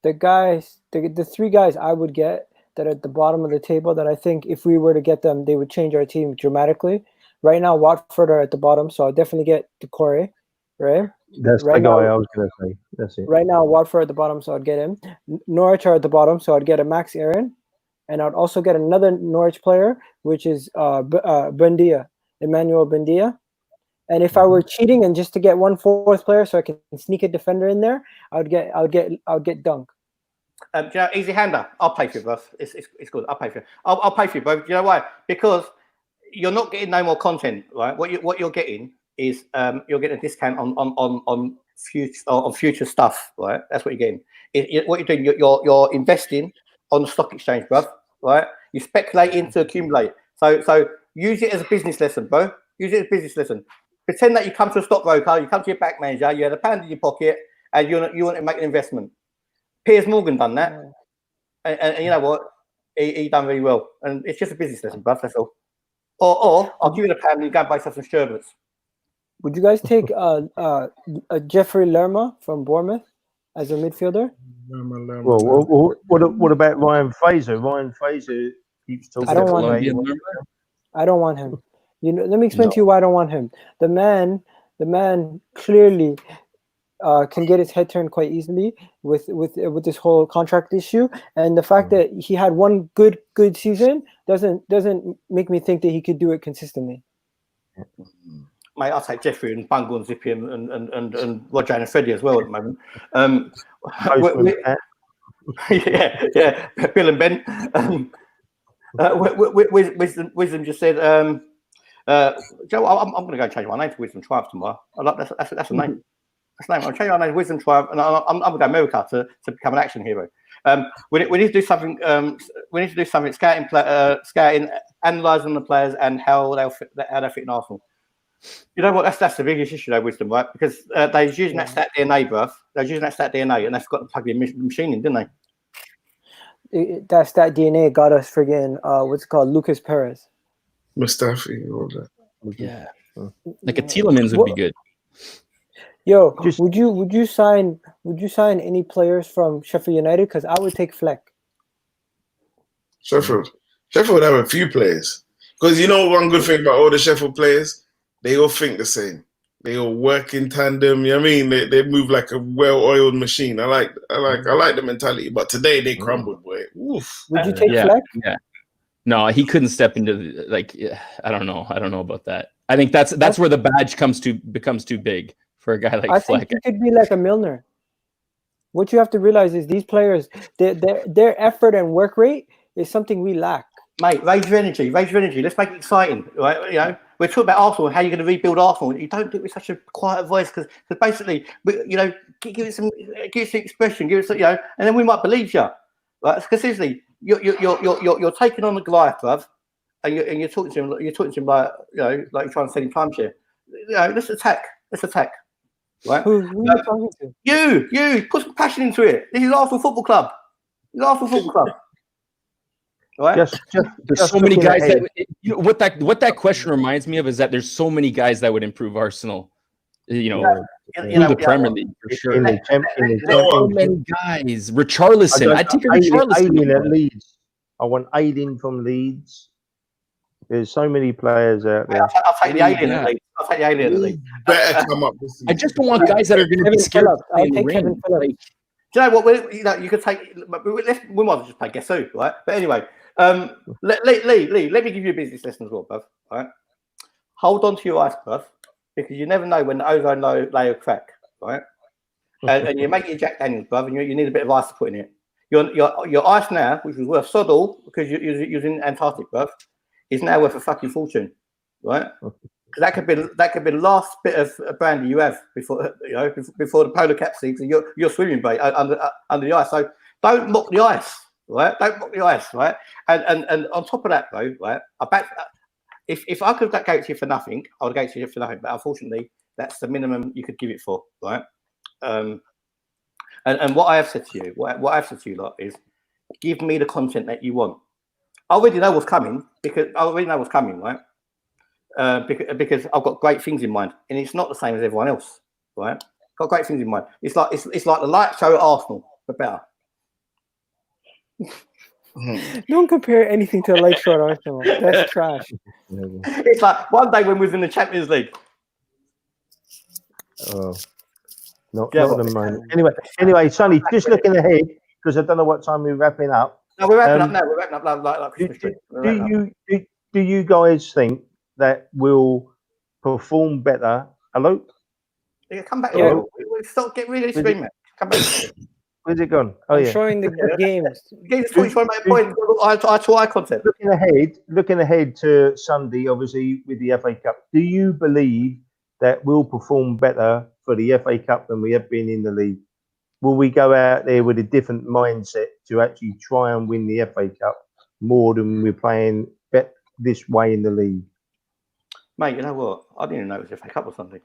the guys, the 3 guys I would get that are at the bottom of the table that I think if we were to get them, they would change our team dramatically. Right now, Watford are at the bottom, so I'll definitely get Decore, right? That's right the guy now, I was going to say. That's it. Right now, Watford at the bottom, so I'd get him. Norwich are at the bottom, so I'd get a Max Aaron. And I'd also get another Norwich player, which is Buendia, Emmanuel Buendia. And if I were cheating and just to get 1 4th player so I can sneak a defender in there, I would get Dunk. You know, easy hander. I'll pay for you, bro. It's good. I'll pay for you. I'll pay for you, bro. You know why? Because you're not getting no more content, right? What you're getting is you're getting a discount on future stuff, right? That's what you're getting. What you're doing, you're investing on the stock exchange, bro. Right? You speculate to accumulate. So use it as a business lesson, bro. Use it as a business lesson. Pretend that you come to a stockbroker, you come to your back manager, you had £1 in your pocket, and you want to make an investment. Piers Morgan done that, and you know what? He done really well, and it's just a business lesson, bruv. That's all. Or I'll give you £1 and you go and buy yourself some sherbets. Would you guys take Jeffrey Lerma from Bournemouth as a midfielder? Well, what about Ryan Fraser? Ryan Fraser keeps talking. I don't want him. You know, let me explain to you why I don't want him. The man clearly can get his head turned quite easily with this whole contract issue, and the fact that he had one good season doesn't make me think that he could do it consistently. Mate, I'll take Jeffrey and Bungle and Zippy and Roger and Freddie as well at the moment. Yeah, Bill and Ben. Wisdom just said, Joe, I'm going to go change my name to Wisdom Triumph tomorrow. That's a name. That's a name. I'll change my name to Wisdom Triumph, and I'm going to go America to become an action hero. We need to do something. We need to do something scouting, analysing the players and how they fit in Arsenal. You know what? That's the biggest issue, though, Wisdom, right? Because they're using that stat DNA, bruv. They're using that stat DNA, and they've got to plug the machine in, didn't they? That stat DNA got us friggin' what's it called, Lucas Perez, Mustafi, all that. Yeah, like a Tielemans would be good. Yo, would you sign any players from Sheffield United? Because I would take Fleck. Sheffield would have a few players. Because you know one good thing about all the Sheffield players, they all think the same. They all work in tandem. You know what I mean? They move like a well-oiled machine. I like the mentality. But today they crumbled, boy. Oof. Would you take Fleck? Yeah. No, he couldn't step into I don't know about that. I think that's where the badge becomes too big for a guy like Fleck. I think he could be like a Milner. What you have to realize is these players, their effort and work rate is something we lack. Mate, raise your energy. Let's make it exciting, right? You know, we're talking about Arsenal and how you're going to rebuild Arsenal. You don't do it with such a quiet voice because basically, you know, give it some expression, give it some, you know, and then we might believe you. Right? Because seriously, you're taking on the Goliath, bruv, and you're talking to him. You're talking to him like, you know, like you're trying to sell him timeshare. You know, let's attack. Right? Who are you talking to? You put some passion into it. This is Arsenal Football Club. Right? There's so many guys what that question reminds me of is that there's so many guys that would improve Arsenal. You know, the Premier League for sure. So many guys. Richarlison. I'd take Richarlison at Leeds. I want Aiden from Leeds. There's so many players out there. I'll take the Alien at Leeds. Better come up. I just don't want guys that are going to be scared. I'll take Kevin Phillips. Do you know what? You could take. We might as well just play guess who, right? But anyway, Lee, let me give you a business lesson as well, bruv. Right? Hold on to your ice, bruv, because you never know when the ozone layer crack, right? And you make your Jack Daniels, bruv, and you need a bit of ice to put in it. Your ice now, which was worth sod all because you're in Antarctic, bruv, is now worth a fucking fortune, right? Because that could be the last bit of brandy you have before the polar cap sinks and you're swimming bait under the ice. So don't mock the ice, right? Don't mock the ice, right? And on top of that, though, right? If I could go to you for nothing, I would go to you for nothing. But unfortunately, that's the minimum you could give it for, right? And what I have said to you, what I've said to you lot is, give me the content that you want. I already know what's coming, right? Because I've got great things in mind, and it's not the same as everyone else, right? Got great things in mind. It's like the light show at Arsenal, but better. Don't compare anything to a light show at Arsenal. That's trash. It's like one day when we was in the Champions League. Oh, not the moment. Anyway, Sonny, just looking ahead because I don't know what time we're wrapping up. No, we're wrapping up now. We're wrapping up like Christmas tree. Do you guys think that will perform better? Hello? Yeah, come back. Yeah. We'll stop. Get really screaming. Come back. Where's it gone? I'm showing the games. Games trying to make a point. Eye content. Looking ahead to Sunday, obviously with the FA Cup. Do you believe that we'll perform better for the FA Cup than we have been in the league? Will we go out there with a different mindset to actually try and win the FA Cup more than we're playing this way in the league? Mate, you know what? I didn't even know it was FA Cup or something.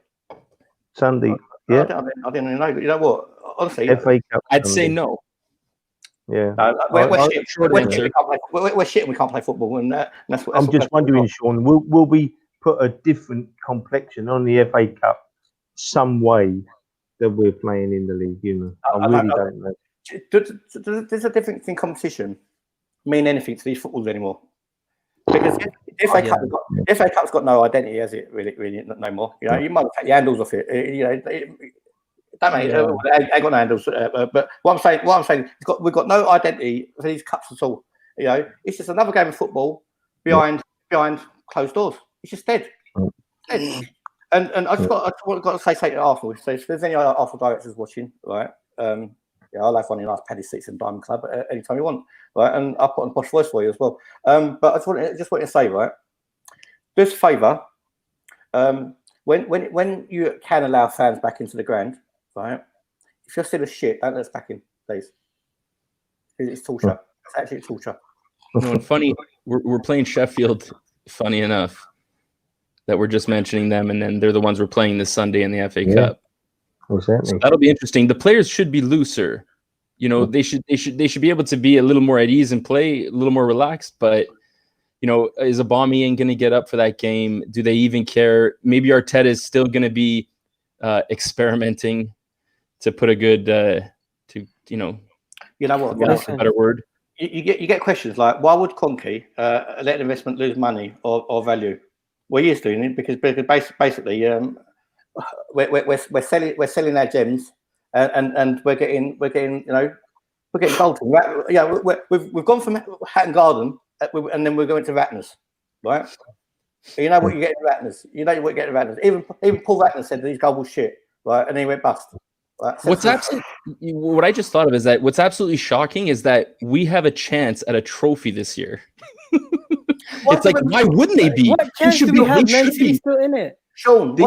Sunday, yeah. I didn't even know. You know what? Honestly, FA Cup. I'd say no. Yeah. We're shit. We're shit and we can't play football. And that's what. I'm just wondering, Sean, will we put a different complexion on the FA Cup some way that we're playing in the league? You know, I really don't know. There's a difference in competition mean anything to these footballs anymore. Because FA Cup's got no identity, has it? Really, no more. You know, you might take your handles off it. You know, don't matter. Ain't got no handles. But what I'm saying, we've got no identity for these cups at all. You know, it's just another game of football behind closed doors. It's just dead. And I just got to say something to Arsenal. So if there's any other Arsenal directors watching, right? Yeah, I'll have one in nice padded seats in Diamond Club anytime you want, right? And I'll put on posh voice for you as well. But I just want to say, right? This favour, when you can allow fans back into the ground, right? If you're still a shit, don't let us back in, please. It's torture. It's actually torture. No, and funny, we're playing Sheffield. Funny enough, that we're just mentioning them, and then they're the ones we're playing this Sunday in the FA Cup. Exactly. So that'll be interesting. The players should be looser. You know, they should be able to be a little more at ease and play a little more relaxed. But you know, is Aubameyang going to get up for that game? Do they even care? Maybe Arteta is still going to be experimenting, to put a good You know what? That's a better word. You get questions like, why would Kroenke let an investment lose money or value? Well, he is doing it because basically we're selling our gems and we're getting Bolton. Yeah, we've gone from Hatton Garden and then we're going to Ratners, right? You know what you get in Ratners. You know what you get in Ratners. Even Paul Ratner said that these goals were shit, right? And then he went bust. Right? What I just thought of is that what's absolutely shocking is that we have a chance at a trophy this year. It's like, why wouldn't they be? What chance do we have? Man City still in it. Sean, they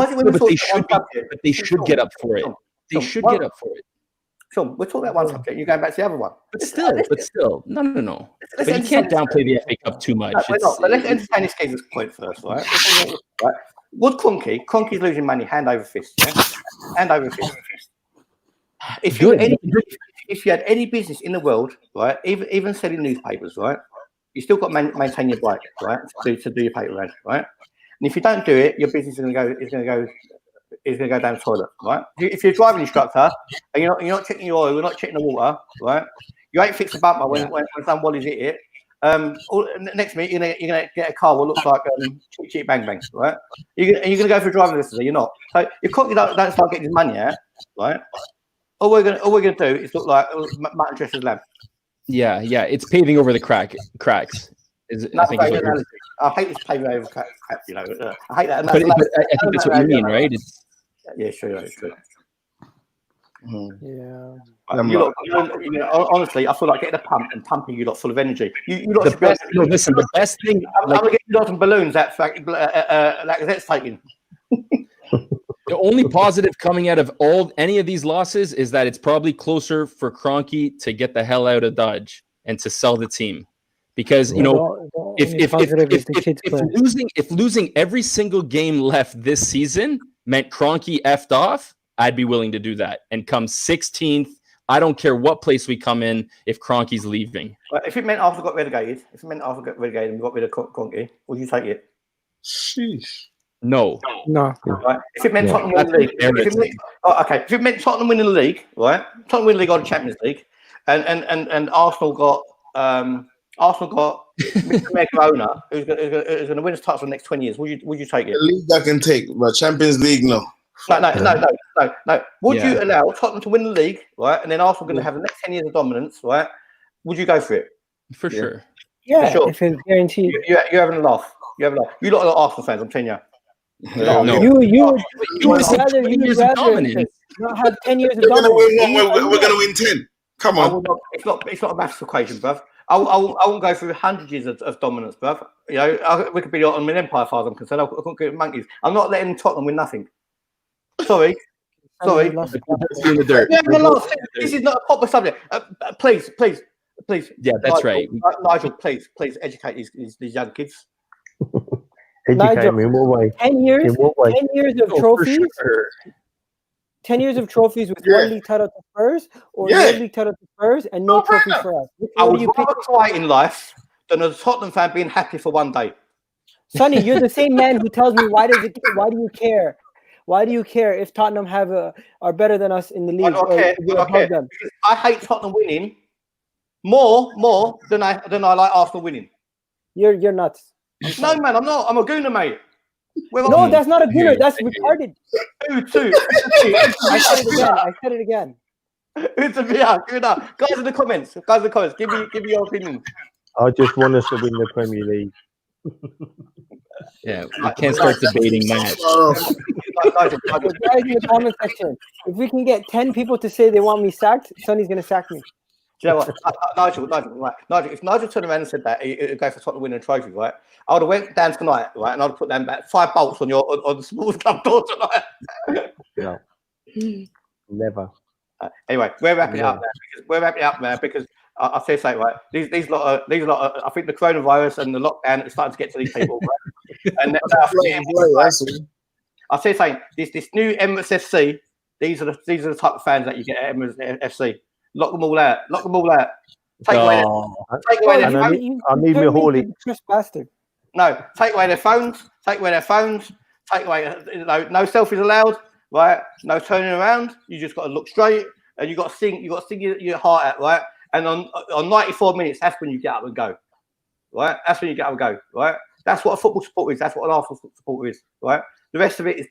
should get up for it. They should get up for it. Sean, we're talking about one subject. You're going back to the other one. But still, no. But you can't downplay the FA Cup too much. No, we're not. But let's entertain this game's point first, right? Right. Would Kroenke's losing money hand over fist, yeah? Hand over fist. If you had any business in the world, right, even selling newspapers, right, you still got to maintain your bike, right, to do your paper round, right. And if you don't do it, your business is going to go down the toilet, right. If you're a driving instructor and you're not checking your oil, you're not checking the water, right, you ain't fixed the bumper when some wallies hit it. Next minute you're gonna get a car what looks like cheap bang bang, right? You're gonna go for a driving lesson, you're not. So you don't start getting his money out, right? All we're gonna do is look like Martin Dresser's lamb. Yeah, it's paving over the cracks. I hate this paving over cracks. You know, I hate that. But I think that's what you mean, right? Yeah, sure, it's true. Yeah. Honestly, I feel like getting a pump and pumping you lot full of energy. The best thing. I'm gonna get you lot some balloons that Lacazette's taking. The only positive coming out of any of these losses is that it's probably closer for Kroenke to get the hell out of Dodge and to sell the team, because if losing every single game left this season meant Kroenke effed off, I'd be willing to do that and come 16th. I don't care what place we come in if Kroenke's leaving. If it meant Arsenal got relegated, and we got rid of Kroenke, would you take it? Sheesh. No. Right. If it meant Tottenham winning the league, if it meant Tottenham winning the league, right? Tottenham winning the league or the Champions League, and Arsenal got Mr. Mikel owner who's going to win his title for the next 20 years. Would you take it? The league I can take, but Champions League, no. No. Would you allow Tottenham to win the league, right? And then Arsenal going to have the next 10 years of dominance, right? Would you go for it? For sure. Yeah, for sure. if it's guaranteed. You're having a laugh. You lot are Arsenal fans, I'm telling you. No. You would rather not have 10 years of dominance. We're going to win 10. Come on. It's not a maths equation, bruv. I won't go through 100 years of dominance, bruv. You know, we could be on an empire, as far as I'm concerned. I couldn't get monkeys. I'm not letting Tottenham win nothing. Sorry. In the dirt. This is not a popular subject. Please. Yeah, that's right. Nigel, please educate these young kids. Educate me in what way? 10 years? 10 years of trophies? Sure. 10 years of trophies with one league title to Spurs, or no league title to Spurs and no trophies for us? I would rather try in life than a Tottenham fan being happy for one day. Sonny, you're the same man who tells me why do you care? Why do you care if Tottenham are better than us in the league? I care. I hate Tottenham winning more than I like Arsenal winning. You're nuts. No, man, I'm not. I'm a gooner, mate. No, that's not a gooner. That's retarded. Two. I said it again. Give it up. Guys in the comments. Give me your opinion. I just want us to win the Premier League. Yeah, we can't start debating that. Guys in the comment section, if we can get 10 people to say they want me sacked, Sonny's going to sack me. Do you know what, Nigel? Right? Nigel, if Nigel turned around and said that he'd go for Tottenham winning a trophy, right? I would have went down tonight, right, and I'd have put them back 5 bolts on the sports club door tonight. No, never. Anyway, we're wrapping it up now because I say something, right. These lot. I think the coronavirus and the lockdown is starting to get to these people. Right? And I say something. This new Emirates FC. These are the type of fans that you get at Emirates FC. Lock them all out. Take away their phones. I need my Hawley. Bastard. No, take away their phones. Take away, no selfies allowed. Right? No turning around. You just got to look straight, and you got to sing. You got to sing your heart out, right? And on 94 minutes, that's when you get up and go. Right? That's when you get up and go. Right? That's what a football supporter is. That's what an Arsenal supporter is. Right? The rest of it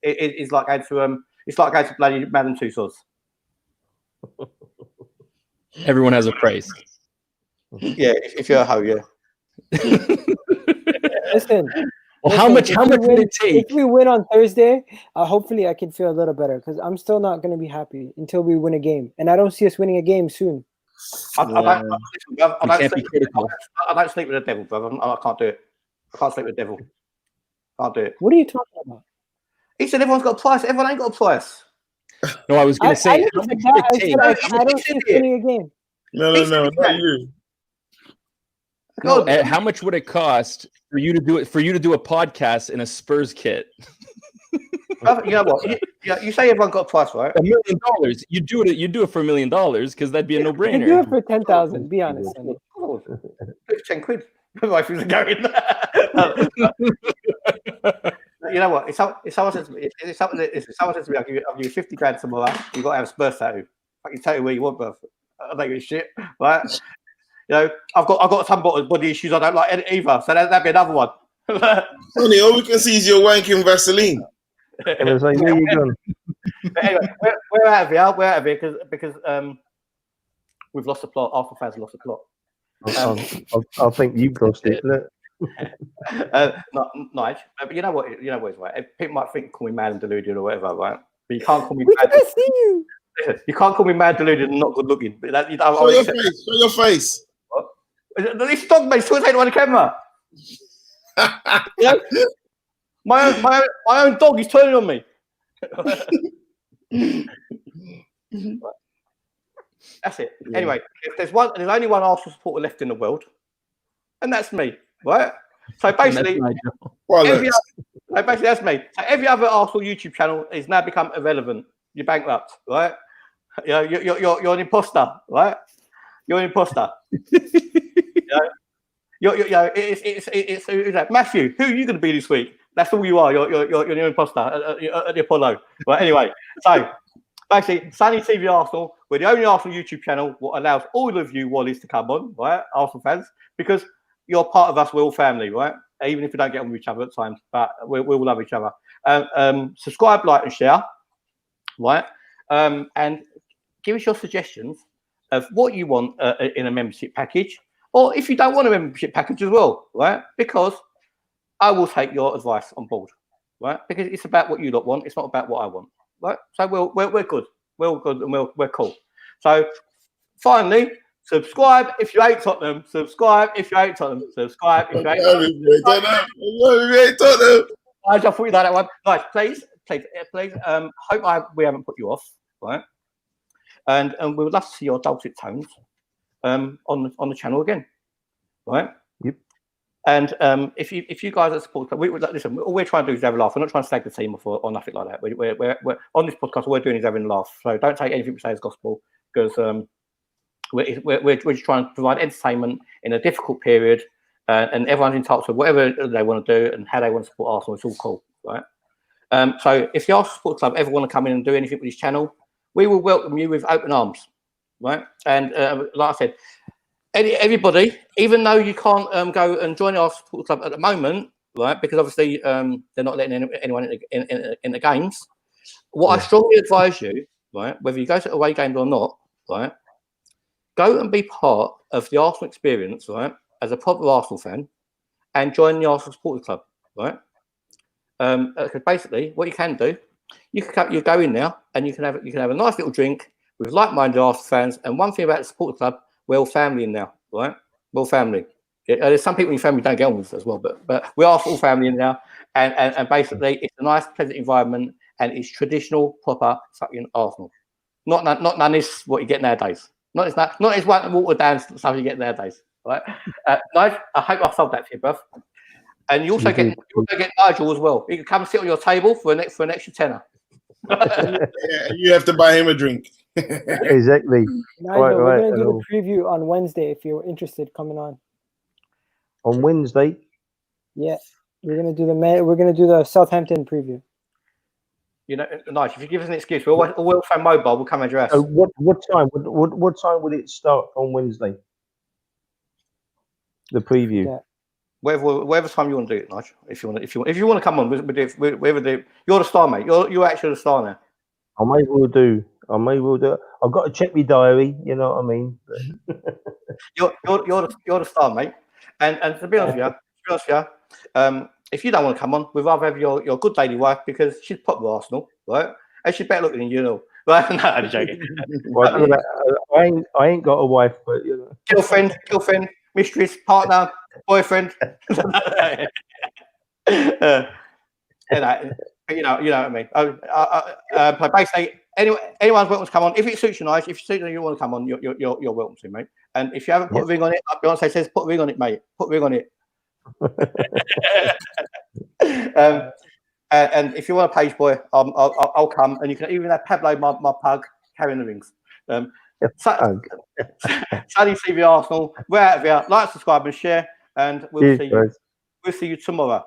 is like going to It's like going to bloody Madden Tussauds. Everyone has a price. Yeah, if you're a hoe, yeah. Listen. Well, how much would it take? If we win on Thursday, hopefully I can feel a little better because I'm still not going to be happy until we win a game, and I don't see us winning a game soon. I don't sleep with the devil, brother. I can't do it. I can't sleep with the devil. Can't do it. What are you talking about? He said everyone's got a price. Everyone ain't got a price. No, I was going to say, I don't see us winning a game. No, not you. No, how much would it cost for you to do it? For you to do a podcast in a Spurs kit? You know what? You say everyone got a price, right? $1 million. You do it for $1 million because that'd be a no-brainer. You do it for 10,000. Be honest. 10 quid. My things are going. You know what? If someone says to me, I'll give you 50 grand tomorrow, you've got to have a Spurs tattoo. I can tell you where you want, bro. I don't give a shit, right? You know, I've got some body issues I don't like either, so that'd be another one. Sonny, all we can see is your wanking Vaseline. It was like, where you going? But anyway, we're out of here. We're out of here because we've lost the plot. Arsenal fans have lost the plot. I think you've lost it. Nige, but you know what? It's right. People might call me mad and deluded or whatever, right? But you can't call me. Where did I see you? You can't call me mad, deluded, and not good looking. But Show your face. What? This dog mate still saying on the camera. You know? My own dog is turning on me. That's it. Yeah. Anyway, there's only one Arsenal supporter left in the world, and that's me. Right? So basically, that's me. So every other Arsenal YouTube channel is now become irrelevant. You're bankrupt, right? You know, you're an imposter, right? You're an imposter. It's like, Matthew, who are you going to be this week? That's all you are. You're an imposter at the Apollo. Right? Anyway, so basically, Sunny TV Arsenal, we're the only Arsenal YouTube channel what allows all of you Wallies to come on, right? Arsenal fans, because you're part of us. We're all family, right? Even if we don't get on with each other at times, but we all love each other. Subscribe, like, and share, right? And give us your suggestions of what you want in a membership package, or if you don't want a membership package as well, right? Because I will take your advice on board, right? Because it's about what you lot want. It's not about what I want, right? So we're good. We're all good and we're cool. So finally, subscribe if you hate Tottenham. Subscribe if you hate Tottenham. Subscribe if you hate Tottenham. I just thought you done that one. Guys, please. Hope we haven't put you off, right? And we would love to see your dulcet tones on the channel again, right? Yep. And if you guys are supporting, listen. All we're trying to do is have a laugh. We're not trying to slag the team off or nothing like that. We're on this podcast. All we're doing is having a laugh. So don't take anything we say as gospel, because we're just trying to provide entertainment in a difficult period, and everyone's entitled to whatever they want to do and how they want to support Arsenal. It's all cool, right? So if the Arsenal Sports Club ever want to come in and do anything with this channel, we will welcome you with open arms, right? And like I said, everybody, even though you can't go and join the Arsenal Sports Club at the moment, right? Because obviously they're not letting anyone in the games. What I strongly advise you, right, whether you go to away games or not, right, go and be part of the Arsenal experience, right, as a proper Arsenal fan, and join the Arsenal Supporters Club, right? Because basically, what you can do, you go in now and you can have a nice little drink with like-minded Arsenal fans. And one thing about the supporter club, we're all family in now, right? We're all family. Yeah, there's some people in your family don't get on with us as well, but we are all family in now. And basically, it's a nice, pleasant environment, and it's traditional, proper fucking Arsenal. Not none of this what you get nowadays. Not as one watered down stuff you get nowadays. Right? Nice. I hope I solved that for you, bruv. And you also get Nigel as well. He can come sit on your table for an extra tenner. You have to buy him a drink. Exactly. Nigel, we're going to do the preview on Wednesday if you're interested coming on. On Wednesday? Yeah. We're going to do the Southampton preview. You know, nice. If you give us an excuse, we'll phone mobile. We'll come at your ass. What time? What time would it start on Wednesday? The preview. Yeah. Whatever time you want to do it, Nigel. If you want to come on, we'll do. You're the star, mate. You're actually the star now. I may well do. I've got to check my diary. You know what I mean? you're the star, mate. And to be honest with you, if you don't want to come on, we'd rather have your good lady wife because she's pop with Arsenal, right? And she's better looking than you know. Right? No, I'm joking. Well, I ain't got a wife, but you know. Girlfriend, mistress, partner, boyfriend. You know what I mean. But basically, anyone's welcome to come on. If it suits you, nice. If it suits you want to come on, you're welcome to, mate. And if you haven't put a ring on it, Beyonce says, put a ring on it, mate. Put a ring on it. And if you want a page boy, I'll come, and you can even have Pablo, my pug, carrying the rings. Sunny TV Arsenal. We're out of here. Like, subscribe, and share, and we'll see you tomorrow.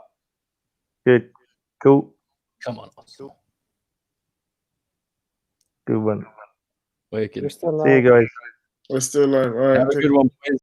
Good, cool. Come on, Arsenal. Good one. Wicked. See you guys. We're still live. All right, have a good one, boys.